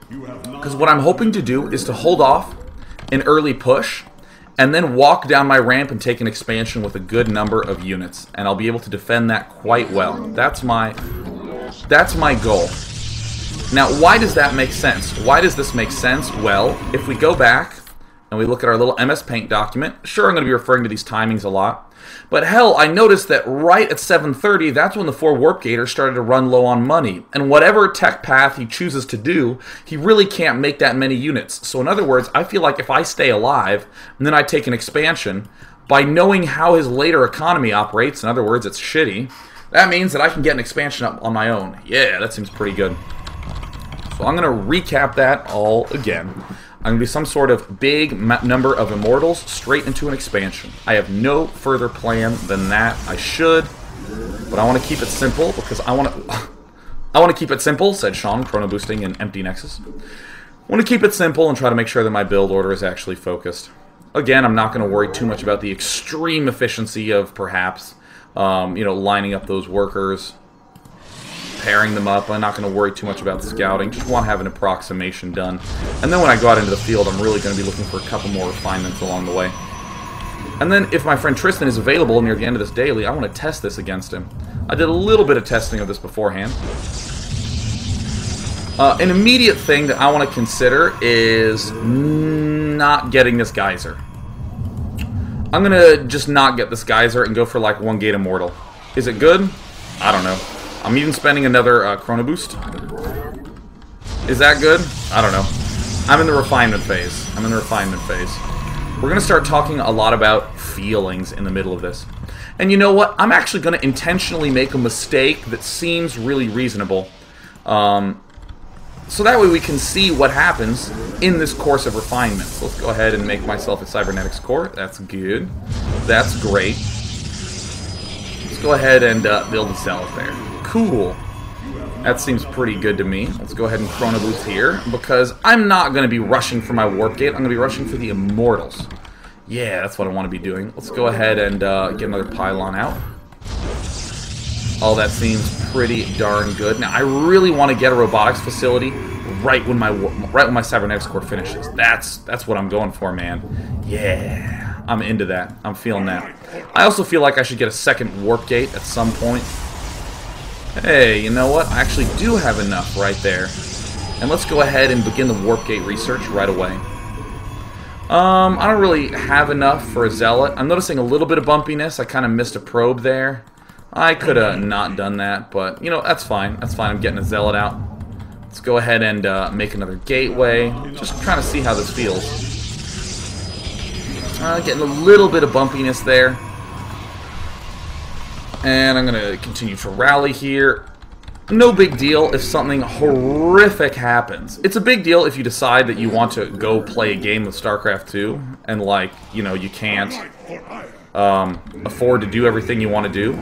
Because what I'm hoping to do is to hold off an early push and then walk down my ramp and take an expansion with a good number of units. And I'll be able to defend that quite well. That's my goal. Now, why does that make sense? Why does this make sense? Well, if we go back and we look at our little MS Paint document, sure, I'm going to be referring to these timings a lot. But hell, I noticed that right at 7:30, that's when the 4 Warp Gators started to run low on money. And whatever tech path he chooses to do, he really can't make that many units. So in other words, I feel like if I stay alive, and then I take an expansion, by knowing how his later economy operates, in other words, it's shitty, that means that I can get an expansion up on my own. Yeah, that seems pretty good. So I'm going to recap that all again. I'm going to do some sort of big number of immortals straight into an expansion. I have no further plan than that. I should, but I want to keep it simple because I want to keep it simple, said Sean, chrono boosting in Empty Nexus. I want to keep it simple and try to make sure that my build order is actually focused. Again, I'm not going to worry too much about the extreme efficiency of perhaps, lining up those workers, pairing them up. I'm not going to worry too much about the scouting. Just want to have an approximation done. And then when I go out into the field, I'm really going to be looking for a couple more refinements along the way. And then if my friend Tristan is available near the end of this daily, I want to test this against him. I did a little bit of testing of this beforehand. An immediate thing that I want to consider is not getting this geyser. I'm going to just not get this geyser and go for like 1 gate immortal. Is it good? I don't know. I'm even spending another chrono boost. Is that good? I don't know. I'm in the refinement phase. We're going to start talking a lot about feelings in the middle of this. And you know what? I'm actually going to intentionally make a mistake that seems really reasonable. So that way we can see what happens in this course of refinement. So let's go ahead and make myself a cybernetics core. That's good. That's great. Let's go ahead and build a cell there. Cool. That seems pretty good to me. Let's go ahead and chrono boost here, because I'm not going to be rushing for my warp gate. I'm going to be rushing for the immortals. Yeah, that's what I want to be doing. Let's go ahead and get another pylon out. Oh, that seems pretty darn good. Now, I really want to get a robotics facility right when my cybernetics core finishes. That's what I'm going for, man. Yeah, I'm into that. I'm feeling that. I also feel like I should get a second warp gate at some point. Hey, you know what? I actually do have enough right there. And let's go ahead and begin the warp gate research right away. I don't really have enough for a zealot. I'm noticing a little bit of bumpiness. I kind of missed a probe there. I could have not done that, but, you know, that's fine. That's fine. I'm getting a zealot out. Let's go ahead and make another gateway. Just trying to see how this feels. Getting a little bit of bumpiness there. And I'm going to continue to rally here. No big deal if something horrific happens. It's a big deal if you decide that you want to go play a game of StarCraft 2 and, like, you know, you can't afford to do everything you want to do.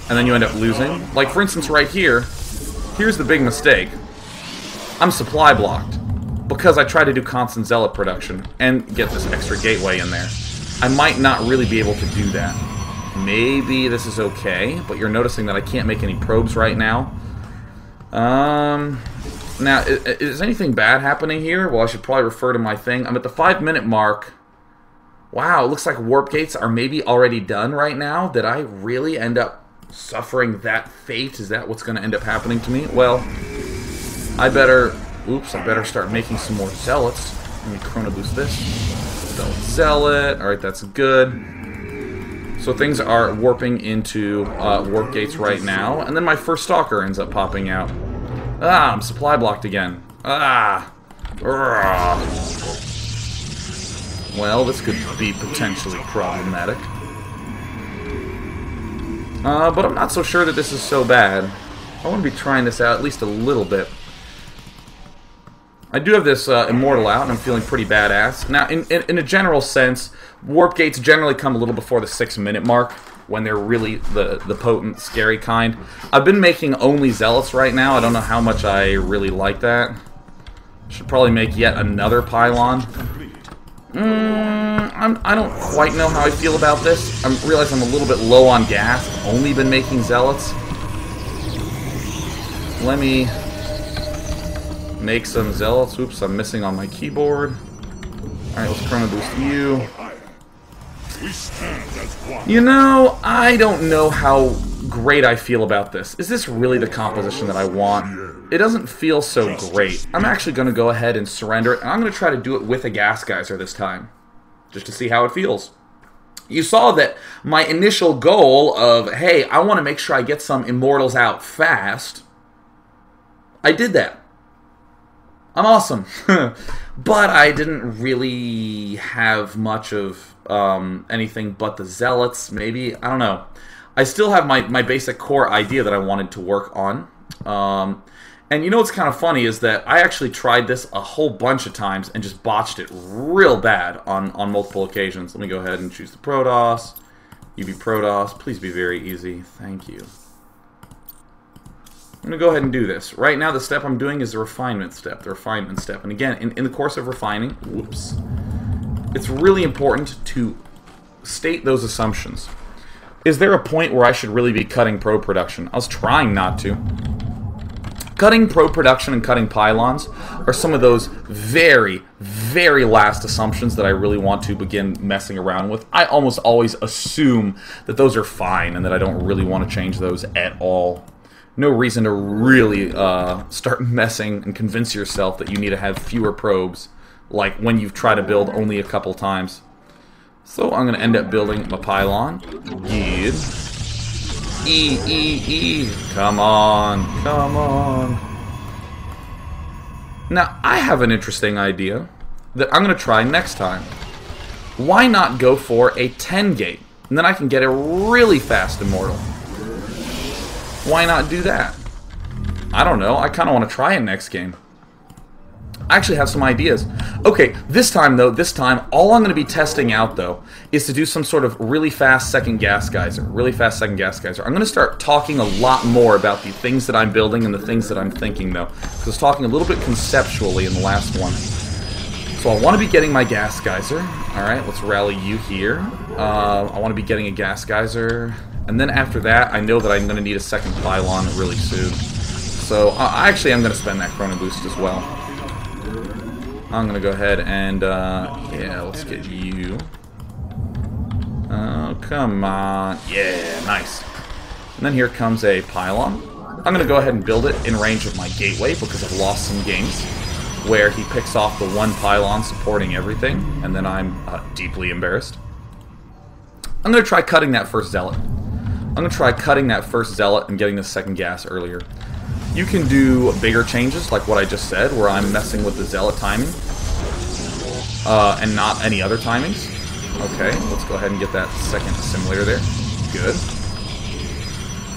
And then you end up losing. Like, for instance, right here, here's the big mistake. I'm supply blocked because I try to do constant Zealot production and get this extra gateway in there. I might not really be able to do that. Maybe this is okay, but you're noticing that I can't make any probes right now. Now, is anything bad happening here? Well, I should probably refer to my thing. I'm at the 5-minute mark. Wow, it looks like warp gates are maybe already done right now. Did I really end up suffering that fate? Is that what's going to end up happening to me? Well, I better start making some more zealots. Let me chrono boost this. Zealot. Alright, that's good. So things are warping into warp gates right now. And then my first stalker ends up popping out. Ah, I'm supply blocked again. Ah. Well, this could be potentially problematic. But I'm not so sure that this is so bad. I want to be trying this out at least a little bit. I do have this Immortal out, and I'm feeling pretty badass. Now, in a general sense, warp gates generally come a little before the 6-minute mark, when they're really the potent, scary kind. I've been making only Zealots right now. I don't know how much I really like that. Should probably make yet another pylon. I don't quite know how I feel about this. I realize I'm a little bit low on gas. I've only been making Zealots. Let me make some Zealots. Oops, I'm missing on my keyboard. Alright, let's chrono boost you. You know, I don't know how great I feel about this. Is this really the composition that I want? It doesn't feel so great. I'm actually going to go ahead and surrender it, and I'm going to try to do it with a gas geyser this time, just to see how it feels. You saw that my initial goal of, hey, I want to make sure I get some Immortals out fast. I did that. I'm awesome. But I didn't really have much of anything but the Zealots, maybe. I don't know. I still have my basic core idea that I wanted to work on. And you know what's kind of funny is that I actually tried this a whole bunch of times and just botched it real bad on multiple occasions. Let me go ahead and choose the Protoss. You be Protoss. Please be very easy. Thank you. I'm going to go ahead and do this. Right now, the step I'm doing is the refinement step. And again, in the course of refining, whoops, it's really important to state those assumptions. Is there a point where I should really be cutting probe production? I was trying not to. Cutting probe production and cutting pylons are some of those very, very last assumptions that I really want to begin messing around with. I almost always assume that those are fine and that I don't really want to change those at all. No reason to really start messing and convince yourself that you need to have fewer probes, like when you've tried to build only a couple times. So I'm going to end up building my pylon. Good. E. Come on. Come on. Now, I have an interesting idea that I'm going to try next time. Why not go for a 10 gate? And then I can get a really fast Immortal. Why not do that? I don't know. I kind of want to try it next game. I actually have some ideas. Okay, this time, all I'm going to be testing out, though, is to do some sort of really fast second gas geyser. I'm going to start talking a lot more about the things that I'm building and the things that I'm thinking, though. Because I was talking a little bit conceptually in the last one. So I want to be getting my gas geyser. Alright, let's rally you here. I want to be getting a gas geyser. And then after that, I know that I'm going to need a second pylon really soon. So, actually, I'm going to spend that chrono boost as well. I'm going to go ahead and, yeah, let's get you. Oh, come on. Yeah, nice. And then here comes a pylon. I'm going to go ahead and build it in range of my gateway because I've lost some games where he picks off the one pylon supporting everything, and then I'm deeply embarrassed. I'm going to try cutting that first zealot. And getting the second gas earlier. You can do bigger changes, like what I just said, where I'm messing with the Zealot timing, and not any other timings. Okay, let's go ahead and get that second assimilator there. Good.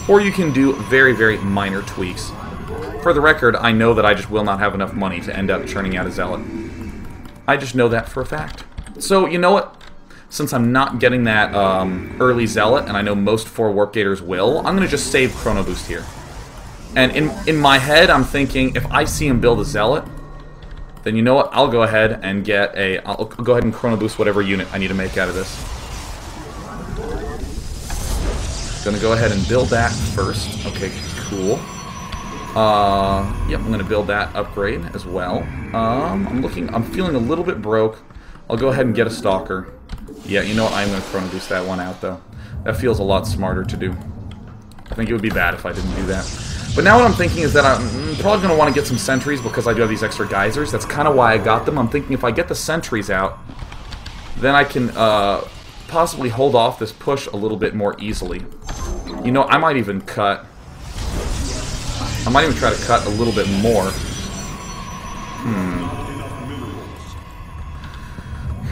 Or you can do very, very minor tweaks. For the record, I know that I just will not have enough money to end up churning out a Zealot. I just know that for a fact. So, you know what? Since I'm not getting that early Zealot, and I know most 4 Warp Gators will, I'm going to just save Chrono Boost here. And in my head, I'm thinking, if I see him build a Zealot, then you know what? I'll go ahead and get a... I'll go ahead and Chrono Boost whatever unit I need to make out of this. Gonna go ahead and build that first. Okay, cool. Yep, I'm gonna build that upgrade as well. I'm feeling a little bit broke. I'll go ahead and get a Stalker. Yeah, you know what? I'm gonna Chrono Boost that one out, though. That feels a lot smarter to do. I think it would be bad if I didn't do that. But now what I'm thinking is that I'm probably going to want to get some sentries because I do have these extra geysers. That's kind of why I got them. I'm thinking if I get the sentries out, then I can possibly hold off this push a little bit more easily. You know, I might even try to cut a little bit more.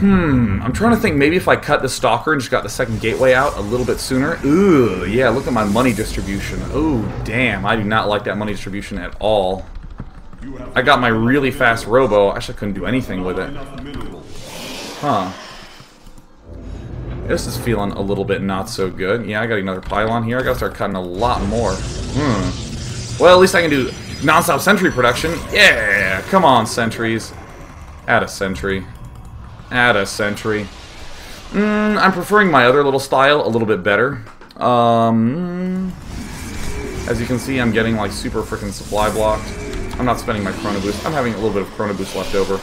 I'm trying to think, maybe if I cut the Stalker and just got the second gateway out a little bit sooner. Ooh, yeah, look at my money distribution. Ooh, damn, I do not like that money distribution at all. I got my really fast Robo. I actually couldn't do anything with it. Huh. This is feeling a little bit not so good. Yeah, I got another pylon here. I gotta start cutting a lot more. Well, at least I can do non-stop sentry production. Yeah, come on, sentries. Add a sentry. Add a sentry. I'm preferring my other little style a little bit better. As you can see, I'm getting like super freaking supply blocked. I'm not spending my Chrono Boost. I'm having a little bit of Chrono Boost left over.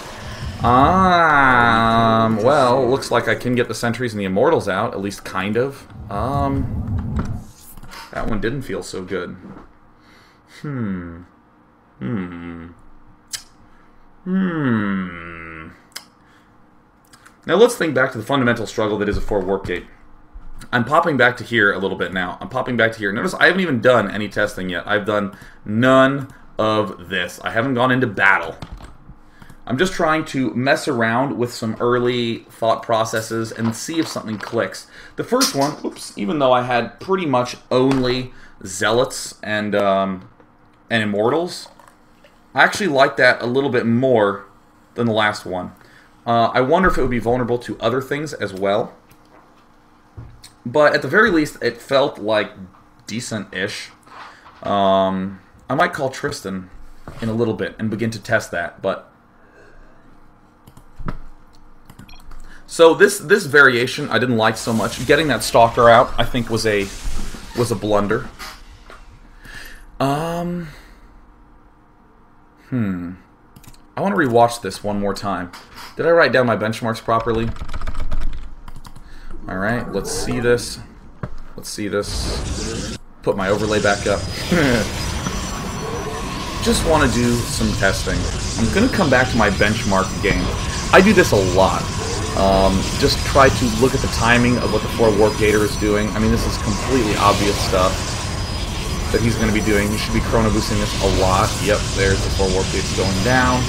Well, looks like I can get the sentries and the immortals out, at least kind of. That one didn't feel so good. Now let's think back to the fundamental struggle that is a 4 Warp Gate. I'm popping back to here a little bit now. I'm popping back to here. Notice I haven't even done any testing yet. I've done none of this. I haven't gone into battle. I'm just trying to mess around with some early thought processes and see if something clicks. The first one, oops, even though I had pretty much only Zealots and Immortals, I actually like that a little bit more than the last one. I wonder if it would be vulnerable to other things as well. But at the very least, it felt like decent-ish. I might call Tristan in a little bit and begin to test that, but... So this variation I didn't like so much. Getting that Stalker out, I think, was a blunder. I want to rewatch this one more time. Did I write down my benchmarks properly? Alright, let's see this. Let's see this. Put my overlay back up. Just want to do some testing. I'm going to come back to my benchmark game. I do this a lot. Just try to look at the timing of what the 4 Warp Gator is doing. I mean, this is completely obvious stuff that he's going to be doing. He should be Chrono Boosting this a lot. Yep, there's the 4 Warp Gates going down.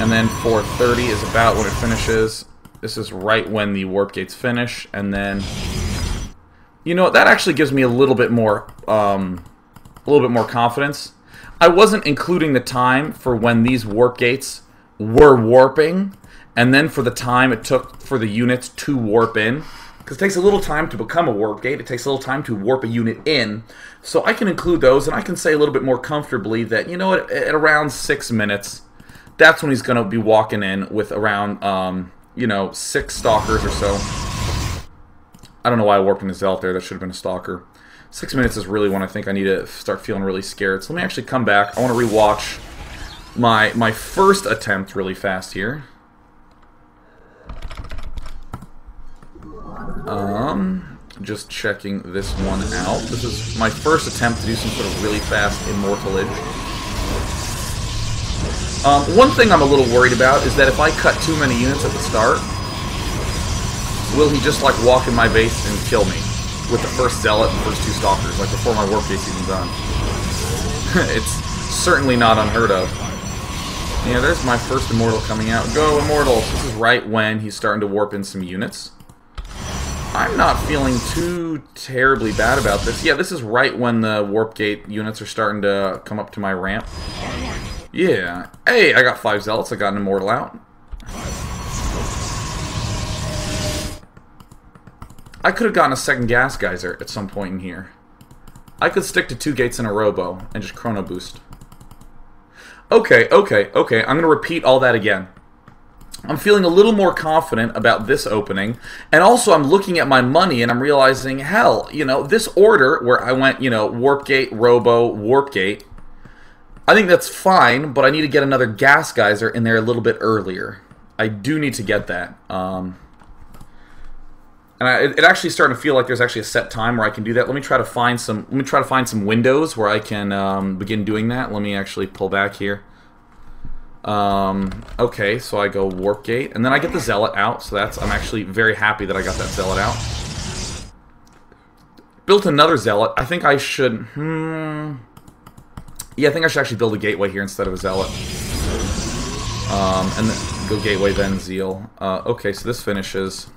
And then 430 is about when it finishes. This is right when the Warp Gates finish. And then, you know, that actually gives me a little bit more confidence. I wasn't including the time for when these Warp Gates were warping, and then for the time it took for the units to warp in. Because it takes a little time to become a Warp Gate. It takes a little time to warp a unit in. So I can include those, and I can say a little bit more comfortably that, you know, at around 6 minutes, that's when he's going to be walking in with around, you know, 6 Stalkers or so. I don't know why I warped in a Zealot there. That should have been a Stalker. 6 minutes is really when I think I need to start feeling really scared. So let me actually come back. I want to rewatch my first attempt really fast here. Just checking this one out. This is my first attempt to do some sort of really fast immortalage. One thing I'm a little worried about is that if I cut too many units at the start, will he just like walk in my base and kill me with the first Zealot and the first 2 Stalkers, like before my Warp Gate's even done? It's certainly not unheard of. Yeah, there's my first Immortal coming out. Go, Immortals! This is right when he's starting to warp in some units. I'm not feeling too terribly bad about this. Yeah, this is right when the Warp Gate units are starting to come up to my ramp. Yeah. Hey, I got 5 Zealots. I got an Immortal out. I could have gotten a second Gas Geyser at some point in here. I could stick to 2 gates in a Robo and just Chrono Boost. Okay. I'm going to repeat all that again. I'm feeling a little more confident about this opening. And also, I'm looking at my money and I'm realizing, hell, you know, this order where I went, you know, Warp Gate, Robo, Warp Gate, I think that's fine, but I need to get another Gas Geyser in there a little bit earlier. I do need to get that. And it actually starting to feel like there's actually a set time where I can do that. Let me try to find some. Let me try to find some windows where I can begin doing that. Let me actually pull back here. Okay, so I go Warp Gate, and then I get the Zealot out. So I'm actually very happy that I got that Zealot out. Built another Zealot. I think I should. Yeah, I think I should actually build a Gateway here instead of a Zealot. And then go Gateway, then Zeal. Okay, so this finishes.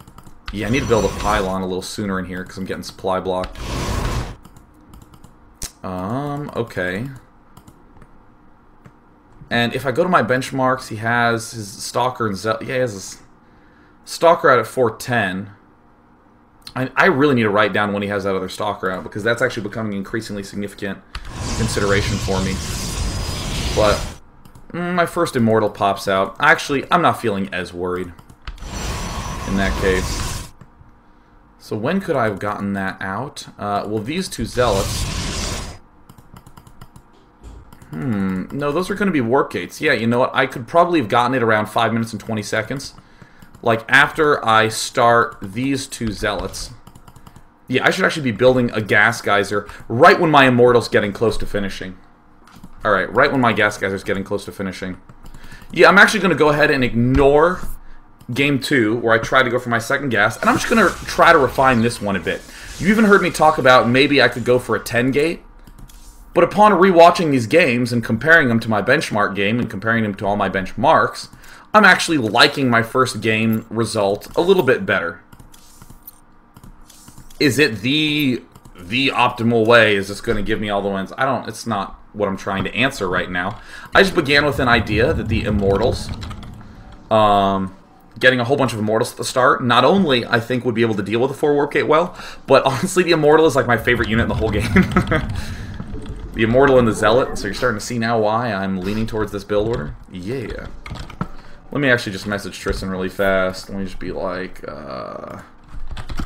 Yeah, I need to build a pylon a little sooner in here because I'm getting supply blocked. Okay. And if I go to my benchmarks, he has his Stalker and yeah, he has his Stalker out at 410. I really need to write down when he has that other Stalker out because that's actually becoming increasingly significant consideration for me. But my first Immortal pops out. Actually, I'm not feeling as worried in that case. So when could I have gotten that out? Well, these 2 Zealots. No, those are going to be Warp Gates. Yeah, you know what? I could probably have gotten it around 5 minutes and 20 seconds. Like, after I start these 2 Zealots. Yeah, I should actually be building a Gas Geyser right when my Immortal's getting close to finishing. Alright, right when my Gas Geyser's getting close to finishing. Yeah, I'm actually going to go ahead and ignore Game 2, where I tried to go for my second gas, and I'm just going to try to refine this one a bit. You even heard me talk about maybe I could go for a 10 gate, but upon rewatching these games and comparing them to my benchmark game and comparing them to all my benchmarks, I'm actually liking my first game result a little bit better. Is it the optimal way? Is this going to give me all the wins? It's not what I'm trying to answer right now. I just began with an idea that the Immortals, getting a whole bunch of Immortals at the start, not only, I think, would be able to deal with the 4 Warp Gate well, but honestly, the Immortal is like my favorite unit in the whole game. The Immortal and the Zealot, so you're starting to see now why I'm leaning towards this build order. Yeah. Let me actually just message Tristan really fast. Let me just be like,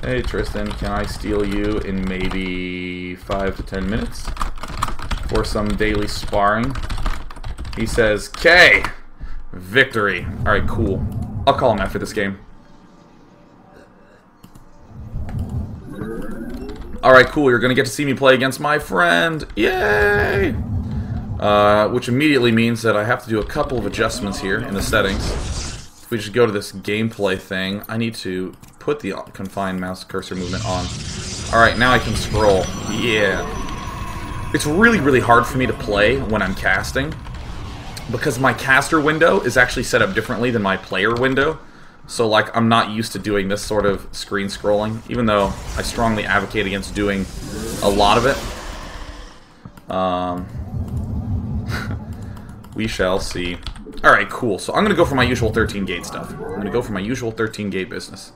hey Tristan, can I steal you in maybe 5 to 10 minutes for some daily sparring? He says, K! Victory. Alright, cool. I'll call him after this game. Alright, cool. You're going to get to see me play against my friend. Yay! Which immediately means that I have to do a couple of adjustments here in the settings. If we just go to this gameplay thing, I need to put the confined mouse cursor movement on. Alright, now I can scroll. Yeah. It's really, really hard for me to play when I'm casting, because my caster window is actually set up differently than my player window. So, like, I'm not used to doing this sort of screen scrolling, even though I strongly advocate against doing a lot of it. We shall see. Alright, cool. So I'm going to go for my usual 13 gate stuff. I'm going to go for my usual 13 gate business.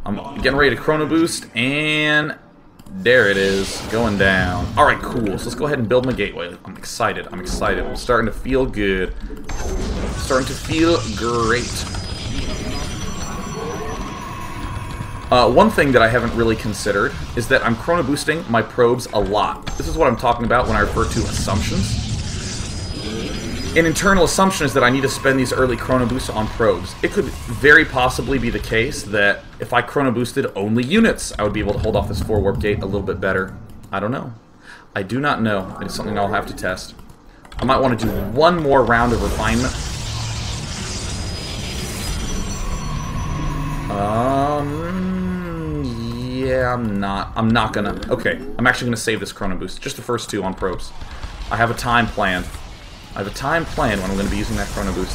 I'm getting ready to Chrono Boost, and there it is, going down. Alright, cool. So let's go ahead and build my gateway. I'm excited. I'm excited. I'm starting to feel good. Starting to feel great. One thing that I haven't really considered is that I'm Chrono Boosting my probes a lot. This is what I'm talking about when I refer to assumptions. An internal assumption is that I need to spend these early Chrono Boosts on probes. It could very possibly be the case that if I Chrono Boosted only units, I would be able to hold off this 4 Warp Gate a little bit better. I don't know. I do not know. It's something I'll have to test. I might want to do one more round of refinement. Yeah, I'm not gonna... Okay, I'm actually gonna save this Chrono Boost. Just the first 2 on probes. I have a time planned. I have a time planned when I'm going to be using that Chrono Boost.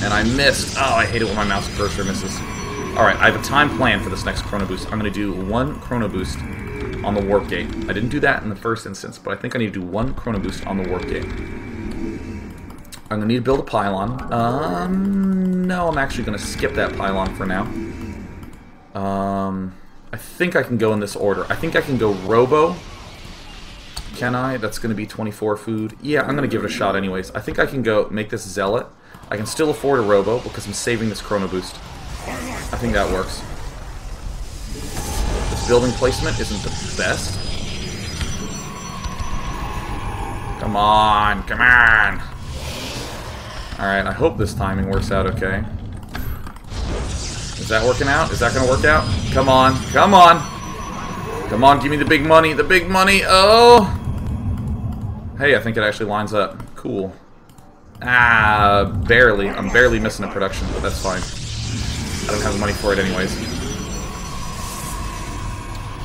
And I missed. Oh, I hate it when my mouse cursor misses. Alright, I have a time plan for this next Chrono Boost. I'm going to do 1 Chrono Boost on the Warp Gate. I didn't do that in the first instance, but I think I need to do 1 Chrono Boost on the Warp Gate. I'm going to need to build a pylon. No, I'm actually going to skip that pylon for now. I think I can go in this order. I think I can go Robo. Can I? That's going to be 24 food. Yeah, I'm going to give it a shot anyways. I think I can go make this Zealot. I can still afford a Robo because I'm saving this Chrono Boost. I think that works. This building placement isn't the best. Come on, come on. Alright, I hope this timing works out okay. Is that working out? Is that going to work out? Come on, come on. Come on, give me the big money, the big money. Oh! Hey, I think it actually lines up. Cool. Ah, barely. I'm barely missing a production, but that's fine. I don't have the money for it anyways.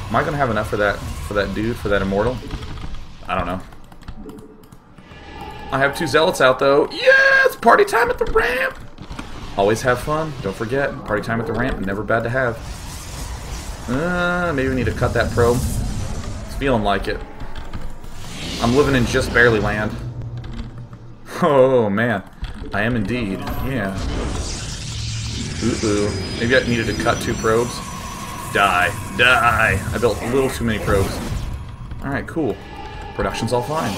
Am I gonna have enough for that dude, for that immortal? I don't know. I have 2 zealots out though. Yes! Party time at the ramp! Always have fun. Don't forget, party time at the ramp, never bad to have. Maybe we need to cut that probe. It's feeling like it. I'm living in just barely land. Oh man, I am indeed. Yeah. Ooh. Maybe I needed to cut 2 probes. Die. Die. I built a little too many probes. Alright, cool. Production's all fine.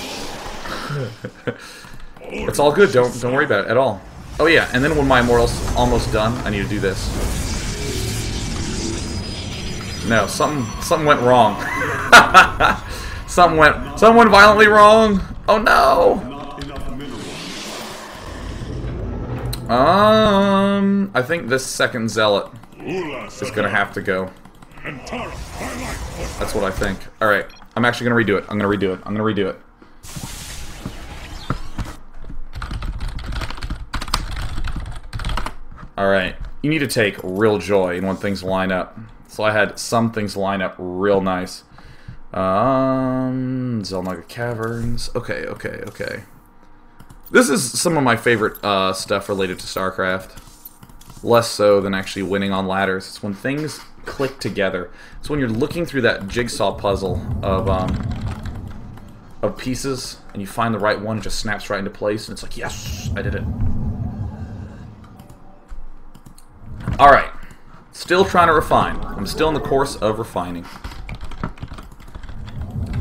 It's all good. Don't worry about it at all. Oh yeah, and then when my immortal's almost done, I need to do this. No, something went wrong. something went violently wrong. Oh no. I think this second zealot is gonna have to go. That's what I think. Alright, I'm actually gonna redo it. I'm gonna redo it. Alright, you need to take real joy in when things line up. So I had some things line up real nice. Xel'Naga Caverns. Okay. This is some of my favorite stuff related to StarCraft. Less so than actually winning on ladders. It's when things click together. It's when you're looking through that jigsaw puzzle of pieces, and you find the right one, it just snaps right into place, and it's like, yes, I did it. Alright. Still trying to refine. I'm still in the course of refining.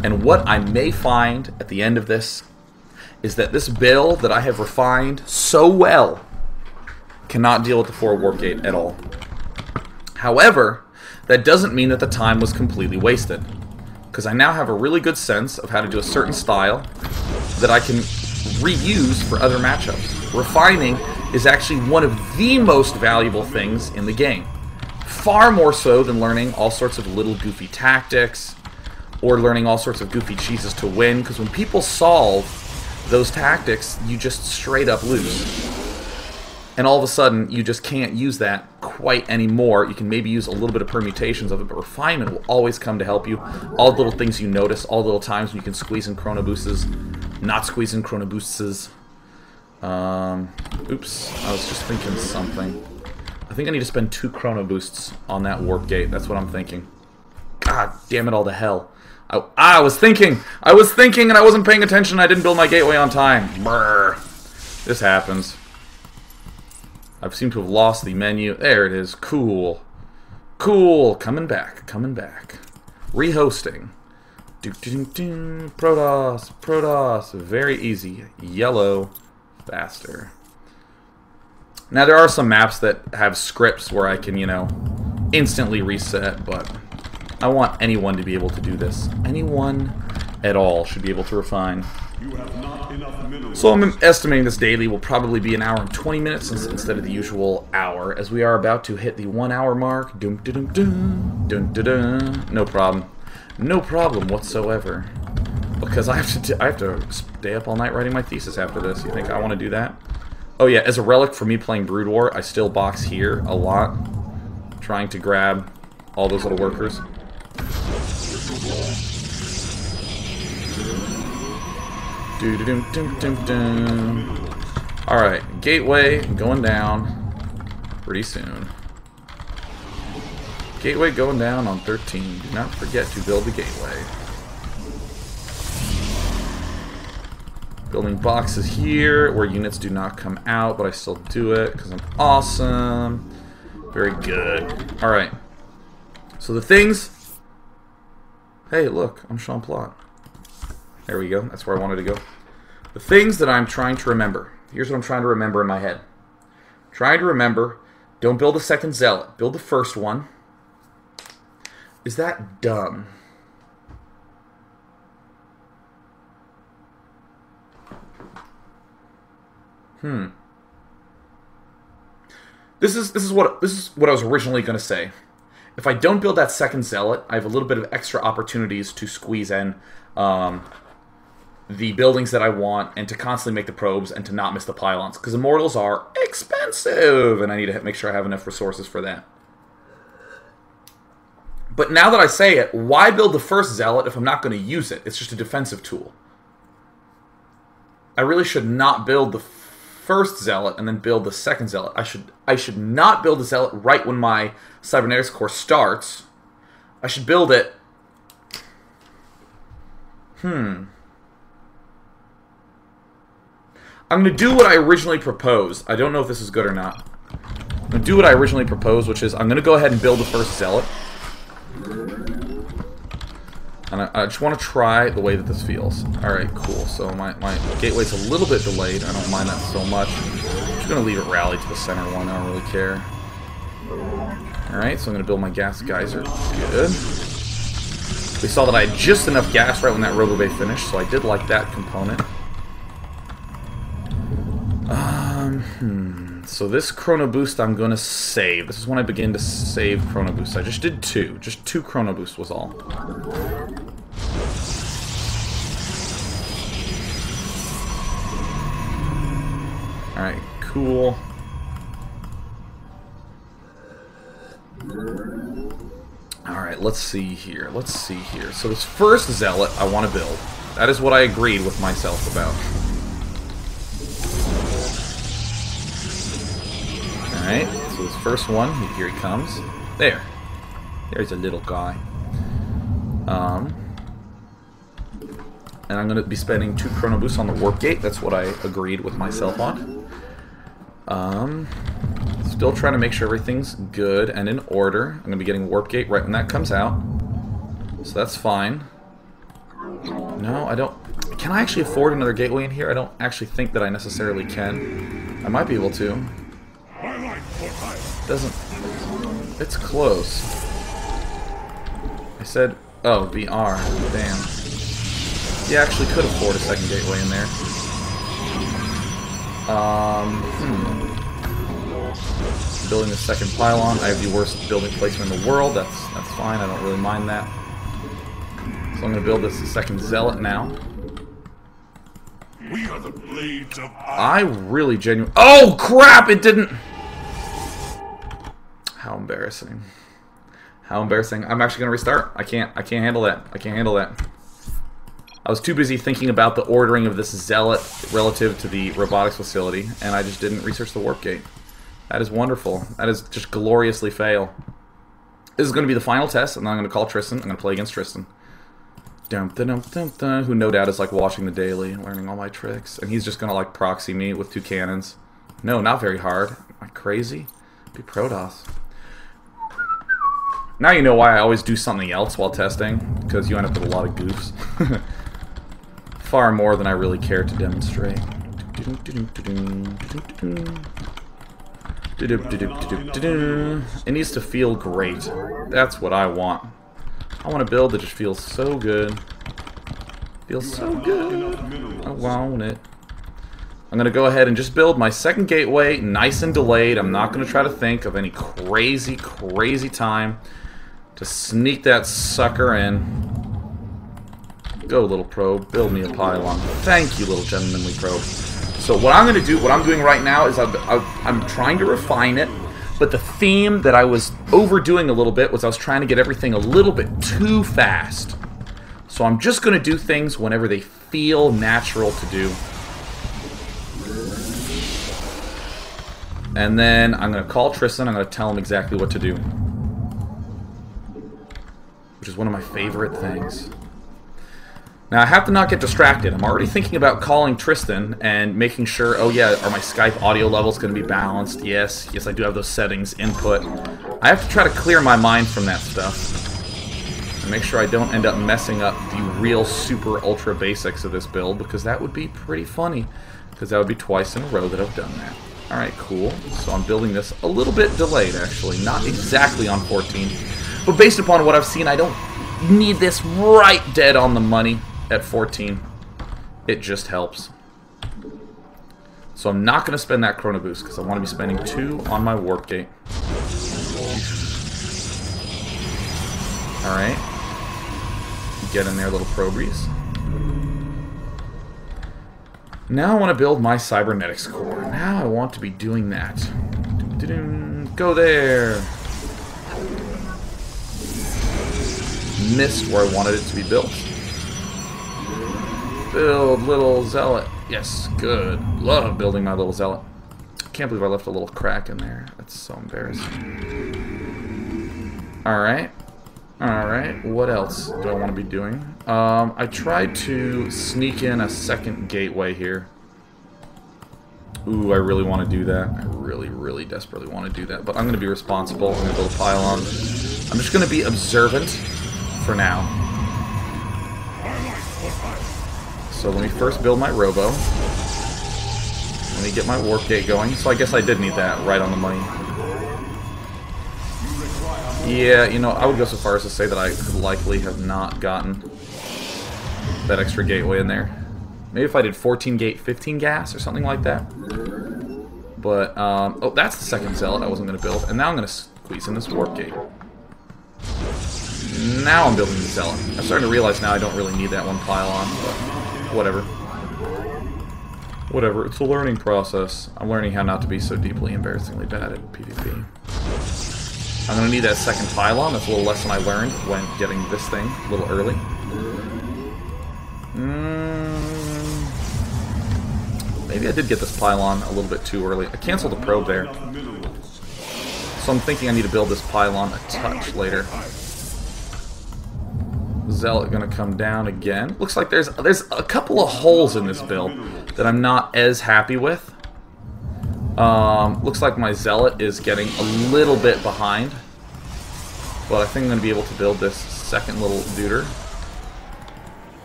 And what I may find at the end of this is that this build that I have refined so well cannot deal with the 4 Warp Gate at all. However, that doesn't mean that the time was completely wasted, because I now have a really good sense of how to do a certain style that I can reuse for other matchups. Refining is actually one of the most valuable things in the game. Far more so than learning all sorts of little goofy tactics or learning all sorts of goofy cheeses to win, because when people solve those tactics, you just straight up lose. And all of a sudden, you just can't use that quite anymore. You can maybe use a little bit of permutations of it, but refinement will always come to help you. All the little things you notice, all the little times when you can squeeze in Chrono Boosts, not squeeze in Chrono Boosts. Oops, I was just thinking something. I think I need to spend 2 Chrono Boosts on that Warp Gate. That's what I'm thinking. God damn it all to hell. I was thinking, and I wasn't paying attention. I didn't build my gateway on time. Brr. This happens. I seem to have lost the menu. There it is. Cool. Cool. Coming back. Rehosting. Protoss. Very easy. Yellow. Faster. Now, there are some maps that have scripts where I can, instantly reset, but I want anyone to be able to do this. Anyone at all should be able to refine. So I'm estimating this daily will probably be 1 hour and 20 minutes instead of the usual hour, as we are about to hit the 1 hour mark. No problem. No problem whatsoever. Because I have to stay up all night writing my thesis after this. You think I want to do that? Oh yeah, as a relic for me playing Brood War, I still box here a lot, trying to grab all those little workers. Alright, gateway going down pretty soon. Gateway going down on 13. Do not forget to build the gateway. Building boxes here where units do not come out, but I still do it because I'm awesome. Very good. Alright. So the things... Hey, look, I'm Sean Plott. There we go. That's where I wanted to go. The things that I'm trying to remember. Here's what I'm trying to remember in my head. Trying to remember, don't build a second zealot. Build the first one. Is that dumb? This is what I was originally going to say. If I don't build that second zealot, I have a little bit of extra opportunities to squeeze in the buildings that I want and to constantly make the probes and to not miss the pylons. Because immortals are expensive, and I need to make sure I have enough resources for that. But now that I say it, why build the first zealot if I'm not going to use it? It's just a defensive tool. I really should not build the first zealot and then build the second zealot. I should not build the zealot right when my cybernetics core starts. I should build it. I'm going to do what I originally proposed. I don't know if this is good or not. I'm going to do what I originally proposed, which is I'm going to go ahead and build the first zealot. And I just want to try the way that this feels. Alright, cool. So my gateway's a little bit delayed. I don't mind that so much. I'm just going to leave it rally to the center one. I don't really care. Alright, so I'm going to build my gas geyser. Good. We saw that I had just enough gas right when that Robo Bay finished, so I did like that component. So this Chrono Boost I'm going to save. This is when I begin to save Chrono Boost. I just did two. Just 2 Chrono Boost was all. Alright, cool. Alright, let's see here. Let's see here. So this first Zealot I want to build. That is what I agreed with myself about. Alright, so this first one, here he comes. There. There's a little guy. And I'm going to be spending 2 Chrono Boosts on the Warp Gate. That's what I agreed with myself on. Still trying to make sure everything's good and in order. I'm going to be getting Warp Gate right when that comes out. So that's fine. No, I don't... Can I actually afford another gateway in here? I don't actually think that I necessarily can. I might be able to. Doesn't... It's close. I said... Oh, VR. Damn. Yeah, I actually could afford a second gateway in there. Building the second pylon. I have the worst building placement in the world. That's fine. I don't really mind that. So I'm going to build this second zealot now. We are the blades of I really genuinely... Oh, crap! It didn't... How embarrassing. How embarrassing. I'm actually going to restart. I can't handle that. I can't handle that. I was too busy thinking about the ordering of this zealot relative to the robotics facility, and I just didn't research the warp gate. That is wonderful. That is just gloriously fail. This is going to be the final test, and then I'm going to call Tristan. I'm going to play against Tristan. Who no doubt is like watching the daily, learning all my tricks. And he's just going to like proxy me with 2 cannons. No, not very hard. Am I crazy? Be Protoss. Now you know why I always do something else while testing, because you end up with a lot of goofs. Far more than I really care to demonstrate. It needs to feel great. That's what I want. I want a build that just feels so good. Feels so good. I want it. I'm going to go ahead and just build my second gateway, nice and delayed. I'm not going to try to think of any crazy, crazy time to sneak that sucker in. Go, little probe. Build me a pylon. Thank you, little gentlemanly probe. So what I'm going to do, what I'm doing right now is I'm trying to refine it. But the theme that I was overdoing a little bit was I was trying to get everything a little bit too fast. So I'm just going to do things whenever they feel natural to do. And then I'm going to call Tristan. I'm going to tell him exactly what to do. Which is one of my favorite things. Now, I have to not get distracted. I'm already thinking about calling Tristan and making sure, oh yeah, are my Skype audio levels going to be balanced? Yes, I do have those settings, input. I have to try to clear my mind from that stuff. And make sure I don't end up messing up the real super ultra basics of this build, because that would be pretty funny. Because that would be twice in a row that I've done that. Alright, cool. So I'm building this a little bit delayed, actually. Not exactly on 14. But based upon what I've seen, I don't need this right dead on the money at 14. It just helps. So I'm not going to spend that Chrono Boost, because I want to be spending 2 on my Warp Gate. Alright. Get in there, little probies. Now I want to build my Cybernetics Core. Now I want to be doing that. Go there! Missed where I wanted it to be built. Build little Zealot. Yes, good. Love building my little Zealot. Can't believe I left a little crack in there. That's so embarrassing. Alright. Alright, what else do I want to be doing? I tried to sneak in a second gateway here. Ooh, I really want to do that. I really, really desperately want to do that. But I'm going to be responsible. I'm going to build a pylon. I'm just going to be observant for now. So let me first build my Robo. Let me get my Warp Gate going. So I guess I did need that right on the money. Yeah, you know, I would go so far as to say that I could likely have not gotten that extra gateway in there. Maybe if I did 14 gate, 15 gas or something like that. But, oh, that's the second Zealot I wasn't going to build. And now I'm going to squeeze in this Warp Gate. Now I'm building the Zealot. I'm starting to realize now I don't really need that one pylon, but whatever. Whatever, it's a learning process. I'm learning how not to be so deeply embarrassingly bad at PvP. I'm going to need that second pylon. That's a little lesson I learned when getting this thing a little early. Maybe I did get this pylon a little bit too early. I canceled the probe there. So I'm thinking I need to build this pylon a touch later. Zealot going to come down again. Looks like there's a couple of holes in this build that I'm not as happy with. Looks like my Zealot is getting a little bit behind. But I think I'm going to be able to build this second little Deuter.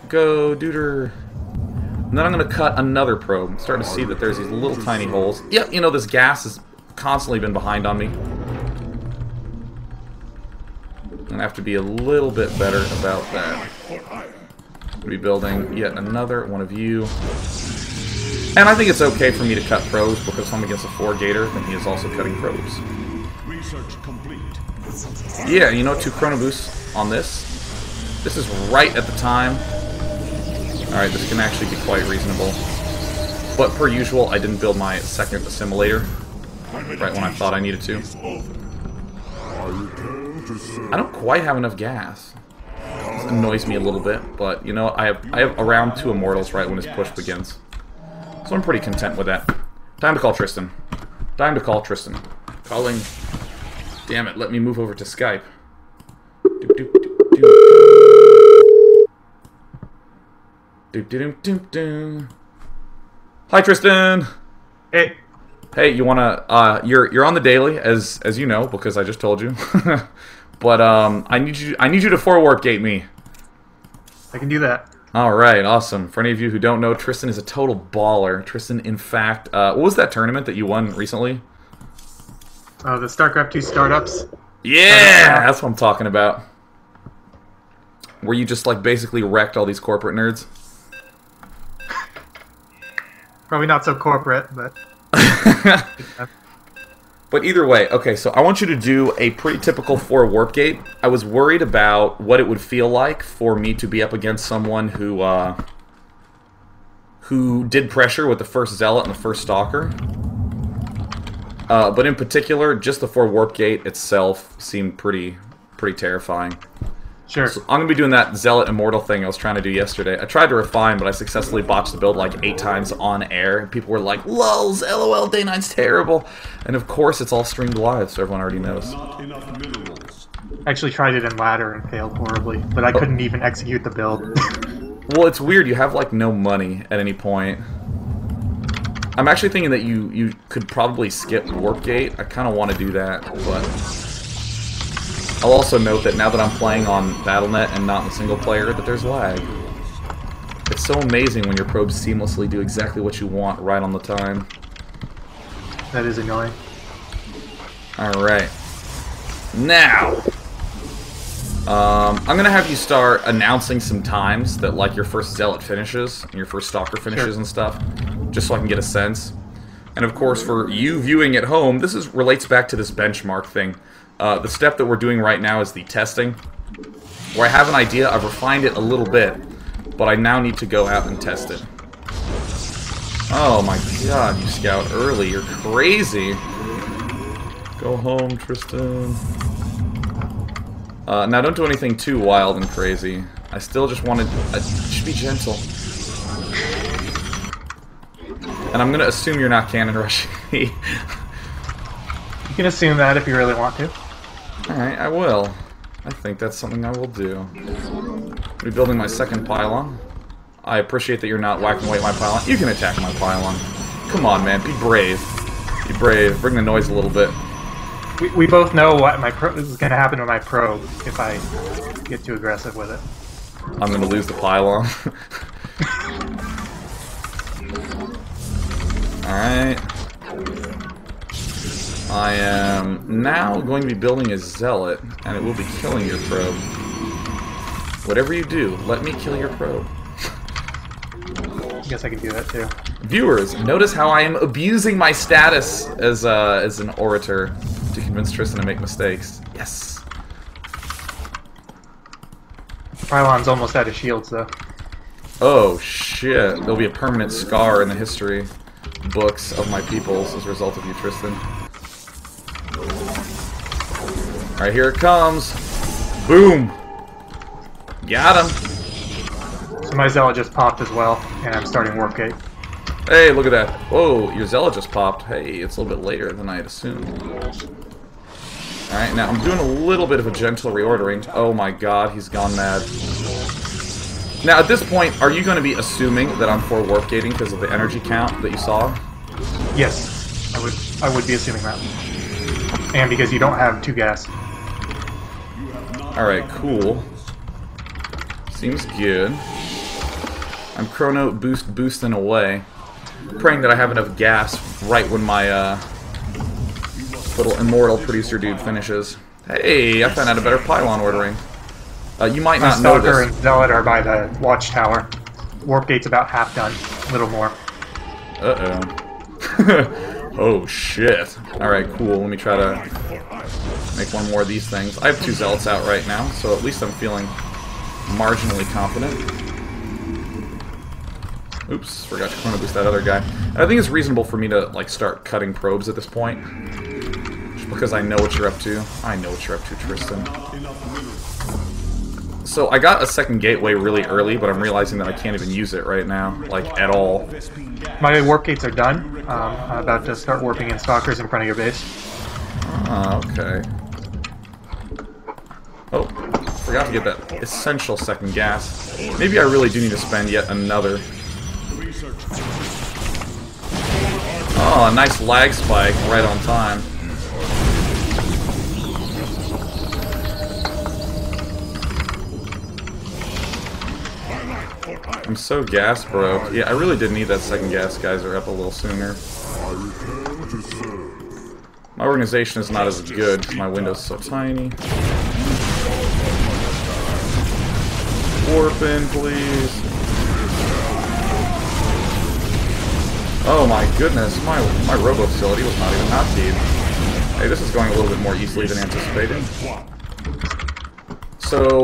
Go, Deuter. And then I'm going to cut another probe. I'm starting to see that there's these little tiny holes. Yep, you know, this gas has constantly been behind on me. I'm going to have to be a little bit better about that. I'm going to be building yet another one of you. And I think it's okay for me to cut probes, because if I'm against a 4-gator, then he is also cutting probes. Research complete. Yeah, you know, 2 Chrono Boosts on this. This is right at the time. Alright, this can actually be quite reasonable. But per usual, I didn't build my second assimilator right when I thought I needed to. I don't quite have enough gas. This annoys me a little bit, but you know, I have around 2 immortals right when his push begins. So I'm pretty content with that. Time to call Tristan. Time to call Tristan. Calling. Damn it, let me move over to Skype. Doop, doop, doop, doop. Doop, doop, doop, doop. Hi, Tristan! Hey. Hey, you wanna, you're on the daily, as you know, because I just told you. But, I need you to 4-warp gate me. I can do that. Alright, awesome. For any of you who don't know, Tristan is a total baller. Tristan, in fact, what was that tournament that you won recently? Oh, the StarCraft 2 startups. Yeah! That's what I'm talking about. Where you just, like, basically wrecked all these corporate nerds. Probably not so corporate, but... But either way, okay, so I want you to do a pretty typical 4-warp gate. I was worried about what it would feel like for me to be up against someone who did pressure with the first Zealot and the first Stalker. But in particular, just the 4-warp gate itself seemed pretty terrifying. Sure. So I'm going to be doing that Zealot Immortal thing I was trying to do yesterday. I tried to refine, but I successfully botched the build like 8 times on air. And people were like, "Lulz, LOL, Day 9's terrible." And of course, it's all streamed live, so everyone already knows. Not enough minerals. I actually tried it in ladder and failed horribly, but I couldn't even execute the build. Well, it's weird. You have like no money at any point. I'm actually thinking that you could probably skip Warpgate. I kind of want to do that, but I'll also note that now that I'm playing on Battle.net and not in the single player, that there's lag. It's so amazing when your probes seamlessly do exactly what you want right on the time. That is annoying. Alright. Now, I'm going to have you start announcing some times that like your first Zealot finishes, and your first Stalker finishes Sure. and stuff, just so I can get a sense. And of course, for you viewing at home, this relates back to this benchmark thing. The step that we're doing right now is the testing, where I have an idea, I've refined it a little bit, but I now need to go out and test it. Oh my god, you scout early, you're crazy! Go home, Tristan. Now don't do anything too wild and crazy. I still just wanted... just be gentle. And I'm gonna assume you're not cannon rushing me. You can assume that if you really want to. Alright, I will. I think that's something I will do. Rebuilding my second pylon. I appreciate that you're not whacking away at my pylon. You can attack my pylon. Come on, man. Be brave. Be brave. Bring the noise a little bit. We both know what is going to happen to my probe if I get too aggressive with it. I'm going to lose the pylon. Alright. I am now going to be building a Zealot, and it will be killing your probe. Whatever you do, let me kill your probe. I guess I can do that too. Viewers, notice how I am abusing my status as an orator to convince Tristan to make mistakes. Yes. Pylon's almost out of shields though. Oh shit, there'll be a permanent scar in the history books of my peoples as a result of you, Tristan. Alright, here it comes. Boom! Got him! So my Zealot just popped as well, and I'm starting Warpgate. Hey, look at that. Whoa, your Zealot just popped. Hey, it's a little bit later than I had assumed. Alright, now I'm doing a little bit of a gentle reordering. Oh my god, he's gone mad. Now, at this point, are you going to be assuming that I'm for Warpgating because of the energy count that you saw? Yes, I would be assuming that. And because you don't have 2 gas. Alright, cool. Seems good. I'm chrono boosting away. Praying that I have enough gas right when my little immortal producer dude finishes. Hey, I found out a better pylon ordering. You might My not know Stalker this. and Zealot are by the watchtower. Warpgate's about half done. A little more. Uh-oh. Oh, shit. Alright, cool. Let me try to make one more of these things. I have 2 Zealots out right now, so at least I'm feeling marginally confident. Oops, forgot to chrono boost that other guy. And I think it's reasonable for me to, like, start cutting probes at this point. Just because I know what you're up to. I know what you're up to, Tristan. So I got a second gateway really early, but I'm realizing that I can't even use it right now, like, at all. My Warpgates are done. I'm about to start warping in Stalkers in front of your base. Ah, okay. Oh, forgot to get that essential second gas. Maybe I really do need to spend yet another. Oh, a nice lag spike right on time. I'm so gas broke. Yeah, I really did need that second gas geyser up a little sooner. My organization is not as good because my window's so tiny. Warp in, please. Oh my goodness, my robo facility was not even hotkeeyed. Hey, this is going a little bit more easily than anticipated. So,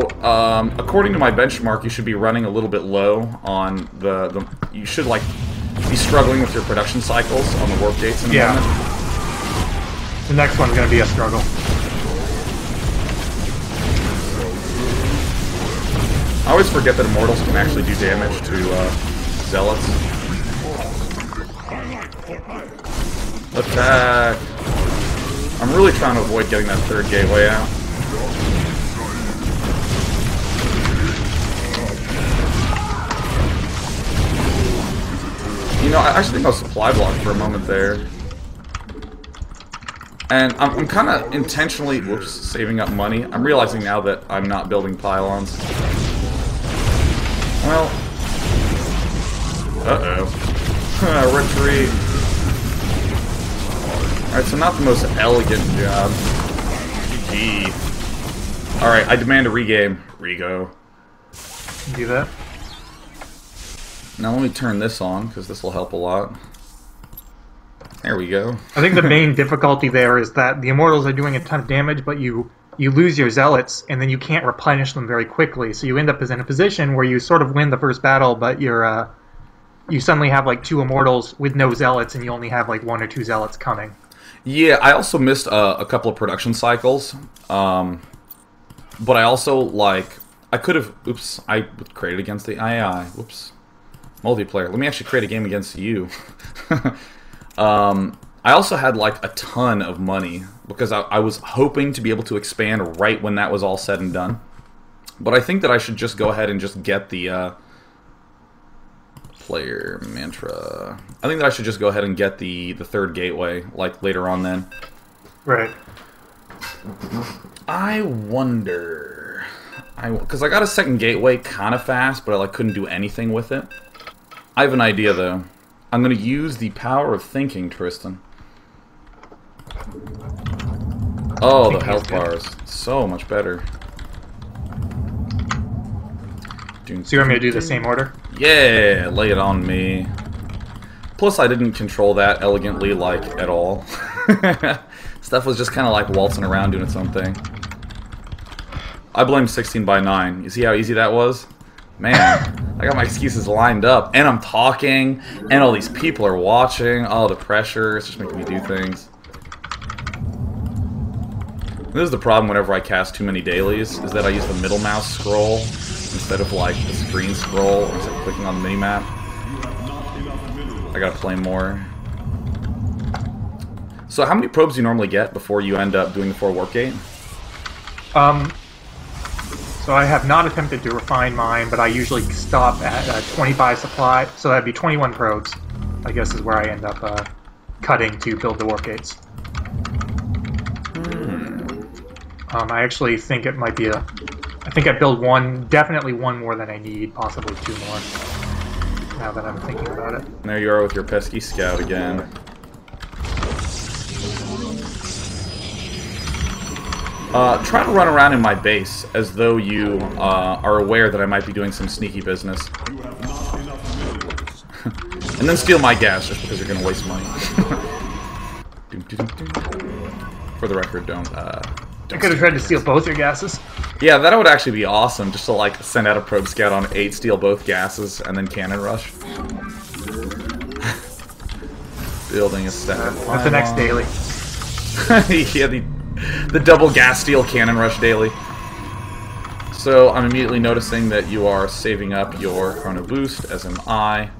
according to my benchmark, you should be running a little bit low on the you should, like, be struggling with your production cycles on the warp gates in a moment. The next one's going to be a struggle. I always forget that Immortals can actually do damage to Zealots. Attack! I'm really trying to avoid getting that third gateway out. You know, I actually think I'll supply block for a moment there. And I'm kind of intentionally, whoops, saving up money. I'm realizing now that I'm not building pylons. Well, uh-oh. Retreat. Alright, so not the most elegant job. GG. Alright, I demand a regame. Rego. Do that. Now let me turn this on, because this will help a lot. There we go. I think the main difficulty there is that the Immortals are doing a ton of damage, but you lose your Zealots, and then you can't replenish them very quickly. So you end up in a position where you sort of win the first battle, but you suddenly have like 2 Immortals with no Zealots, and you only have like 1 or 2 Zealots coming. Yeah, I also missed a couple of production cycles. But I also, like, I could have... Oops, I created against the AI. Whoops. Multiplayer. Let me actually create a game against you. I also had like a ton of money because I was hoping to be able to expand right when that was all said and done. But I think that I should just go ahead and just get the player mantra. I think that I should just go ahead and get the third gateway like later on then. Right. I wonder, because I got a second gateway kind of fast, but I like couldn't do anything with it. I have an idea though. I'm going to use the power of thinking, Tristan. Oh, the health bars. So much better. So you want me to do the same order? Yeah, lay it on me. Plus, I didn't control that elegantly, like, at all. Stuff was just kind of like waltzing around doing its own thing. I blame 16 by 9. You see how easy that was? Man, I got my excuses lined up, and I'm talking, and all these people are watching. Oh, the pressure, it's just making me do things. This is the problem whenever I cast too many dailies, is that I use the middle mouse scroll instead of, like, the screen scroll, instead of clicking on the minimap. I gotta play more. So how many probes do you normally get before you end up doing the 4 warp gate? So I have not attempted to refine mine, but I usually stop at 25 supply, so that'd be 21 probes, I guess is where I end up cutting to build the warp gates. I actually think it might be I think I build one, definitely one more than I need, possibly 2 more, now that I'm thinking about it. There you are with your pesky scout again. Try to run around in my base as though you are aware that I might be doing some sneaky business. And then steal my gas just because you're going to waste money. For the record, don't I could have tried to steal both your gases. Yeah, that would actually be awesome, just to like send out a probe scout on 8, steal both gases, and then cannon rush. Building a stack. That's the next daily. Yeah, the double gas steal cannon rush daily. So I'm immediately noticing that you are saving up your chrono boost, as am I.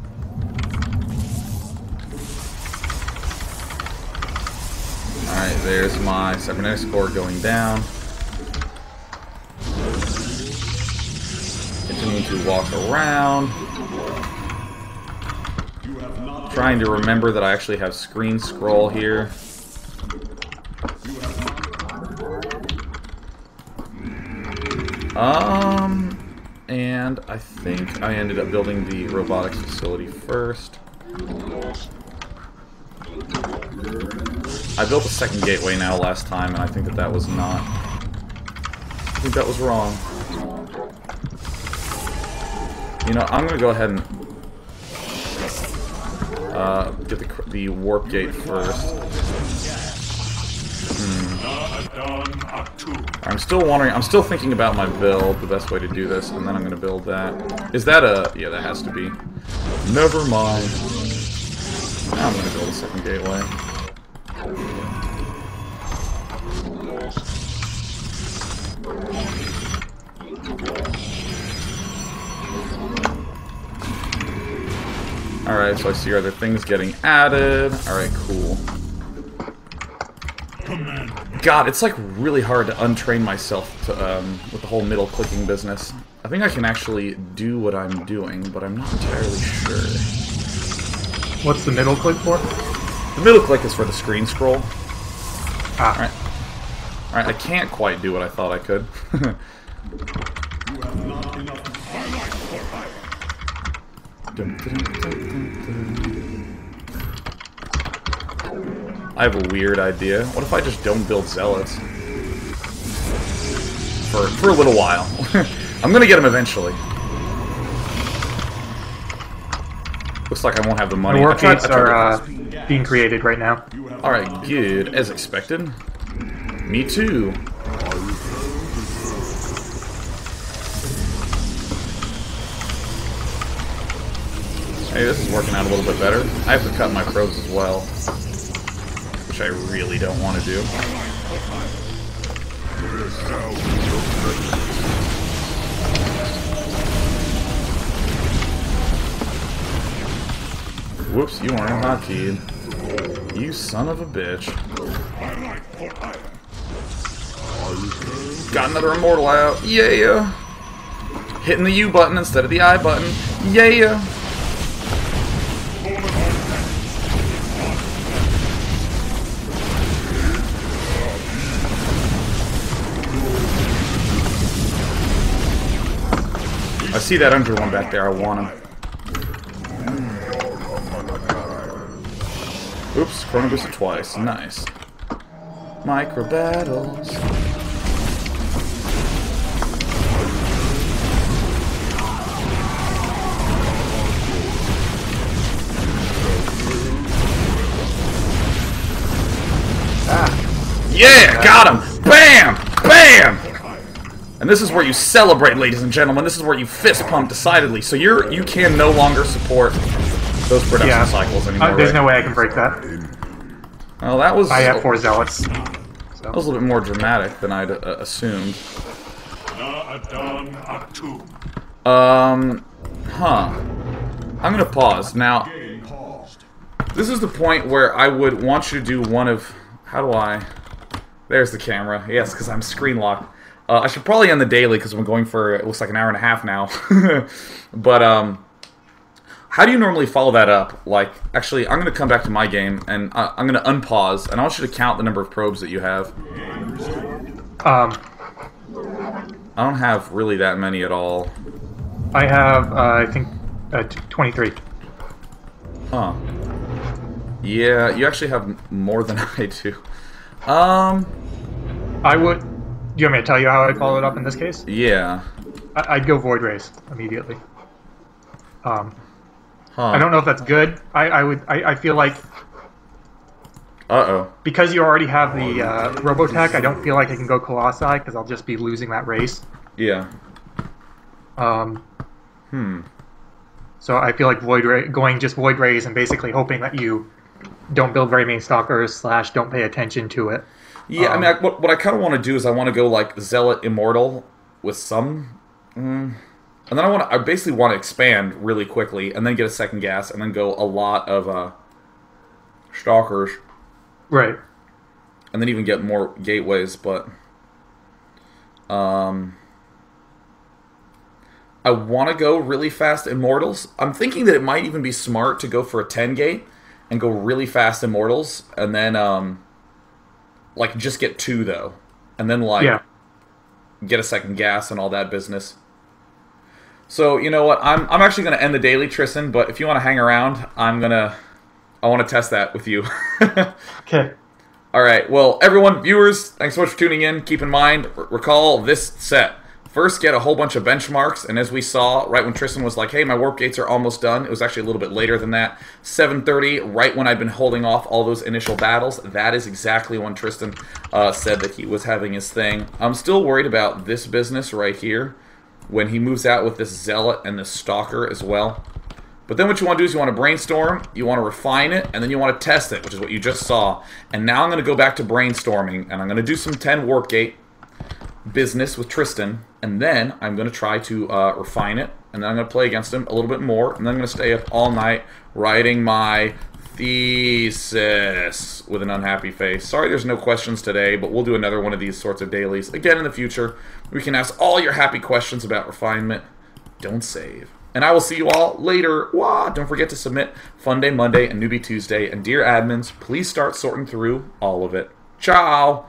Alright, there's my cybernetics core going down. Continuing to walk around. Trying to remember that I actually have screen scroll here. And I think I ended up building the robotics facility first. I built a second gateway now last time, and I think that was not... I think that was wrong. You know, I'm going to go ahead and get the warp gate first. I'm still wondering, I'm still thinking about my build, the best way to do this, and then I'm going to build that. Is that a... yeah, that has to be. Never mind. Now I'm going to build a second gateway. Alright, so I see other things getting added. Alright, cool. God, it's like really hard to untrain myself to, with the whole middle clicking business. I think I can actually do what I'm doing, but I'm not entirely sure. What's the middle click for? The middle click is for the screen scroll. Ah. Alright. Alright, I can't quite do what I thought I could. I have a weird idea. What if I just don't build zealots? For a little while. I'm gonna get them eventually. Looks like I won't have the money. The workgates are being created right now. Alright, good. As expected. Me too. Hey, this is working out a little bit better. I have to cut my probes as well, which I really don't want to do. Whoops, you aren't hotkeyed. You son of a bitch. Got another immortal out. Yeah. Hitting the U button instead of the I button. Yeah. I see that under one back there. I want him. Oops, Chrono Boosted twice. Nice. Micro battles. Yeah, got him! Bam! Bam! And this is where you celebrate, ladies and gentlemen. This is where you fist pump decidedly. So you can no longer support those production cycles anymore. There's no way I can break that. Well, that was... I have 4 zealots. So. That was a little bit more dramatic than I'd assumed. Huh. I'm gonna pause. Now, this is the point where I would want you to do one of... How do I... There's the camera. Yes, because I'm screen locked. I should probably end the daily because I'm going for, it looks like an hour and a half now. But, how do you normally follow that up? Like, actually, I'm going to come back to my game, and I'm going to unpause, and I want you to count the number of probes that you have. I don't have really that many at all. I have, I think, 23. Huh. Yeah, you actually have more than I do. I would... Do you want me to tell you how I'd follow it up in this case? Yeah. I'd go Void Rays immediately. Huh. I don't know if that's good. I feel like... Uh-oh. Because you already have the Robotech, I don't feel like I can go Colossi, because I'll just be losing that race. Yeah. So I feel like going just Void Rays and basically hoping that you don't build very many Stalkers / don't pay attention to it. Yeah, I mean, what I kind of want to do is I want to go like Zealot Immortal with some, and then I basically want to expand really quickly and then get a second gas and then go a lot of Stalkers, right? And then even get more gateways. But I want to go really fast Immortals. I'm thinking that it might even be smart to go for a 10 gate and go really fast Immortals and then like, just get 2, though. And then, like, get a second gas and all that business. So, you know what? I'm actually going to end the daily, Tristan, but if you want to hang around, I want to test that with you. Okay. Alright, well, everyone, viewers, thanks so much for tuning in. Keep in mind, recall this set. First, get a whole bunch of benchmarks, and as we saw, right when Tristan was like, hey, my warp gates are almost done, it was actually a little bit later than that. 7:30, right when I'd been holding off all those initial battles, that is exactly when Tristan said that he was having his thing. I'm still worried about this business right here, when he moves out with this Zealot and this Stalker as well. But then what you want to do is you want to brainstorm, you want to refine it, and then you want to test it, which is what you just saw. And now I'm going to go back to brainstorming, and I'm going to do some 10 warp gate business with Tristan, and then I'm going to try to refine it and then I'm going to play against him a little bit more, and then I'm going to stay up all night writing my thesis with an unhappy face. Sorry there's no questions today, but we'll do another one of these sorts of dailies again in the future. We can ask all your happy questions about refinement. Don't save. And I will see you all later. Wah! Don't forget to submit Fun Day Monday and Newbie Tuesday. And dear admins, please start sorting through all of it. Ciao!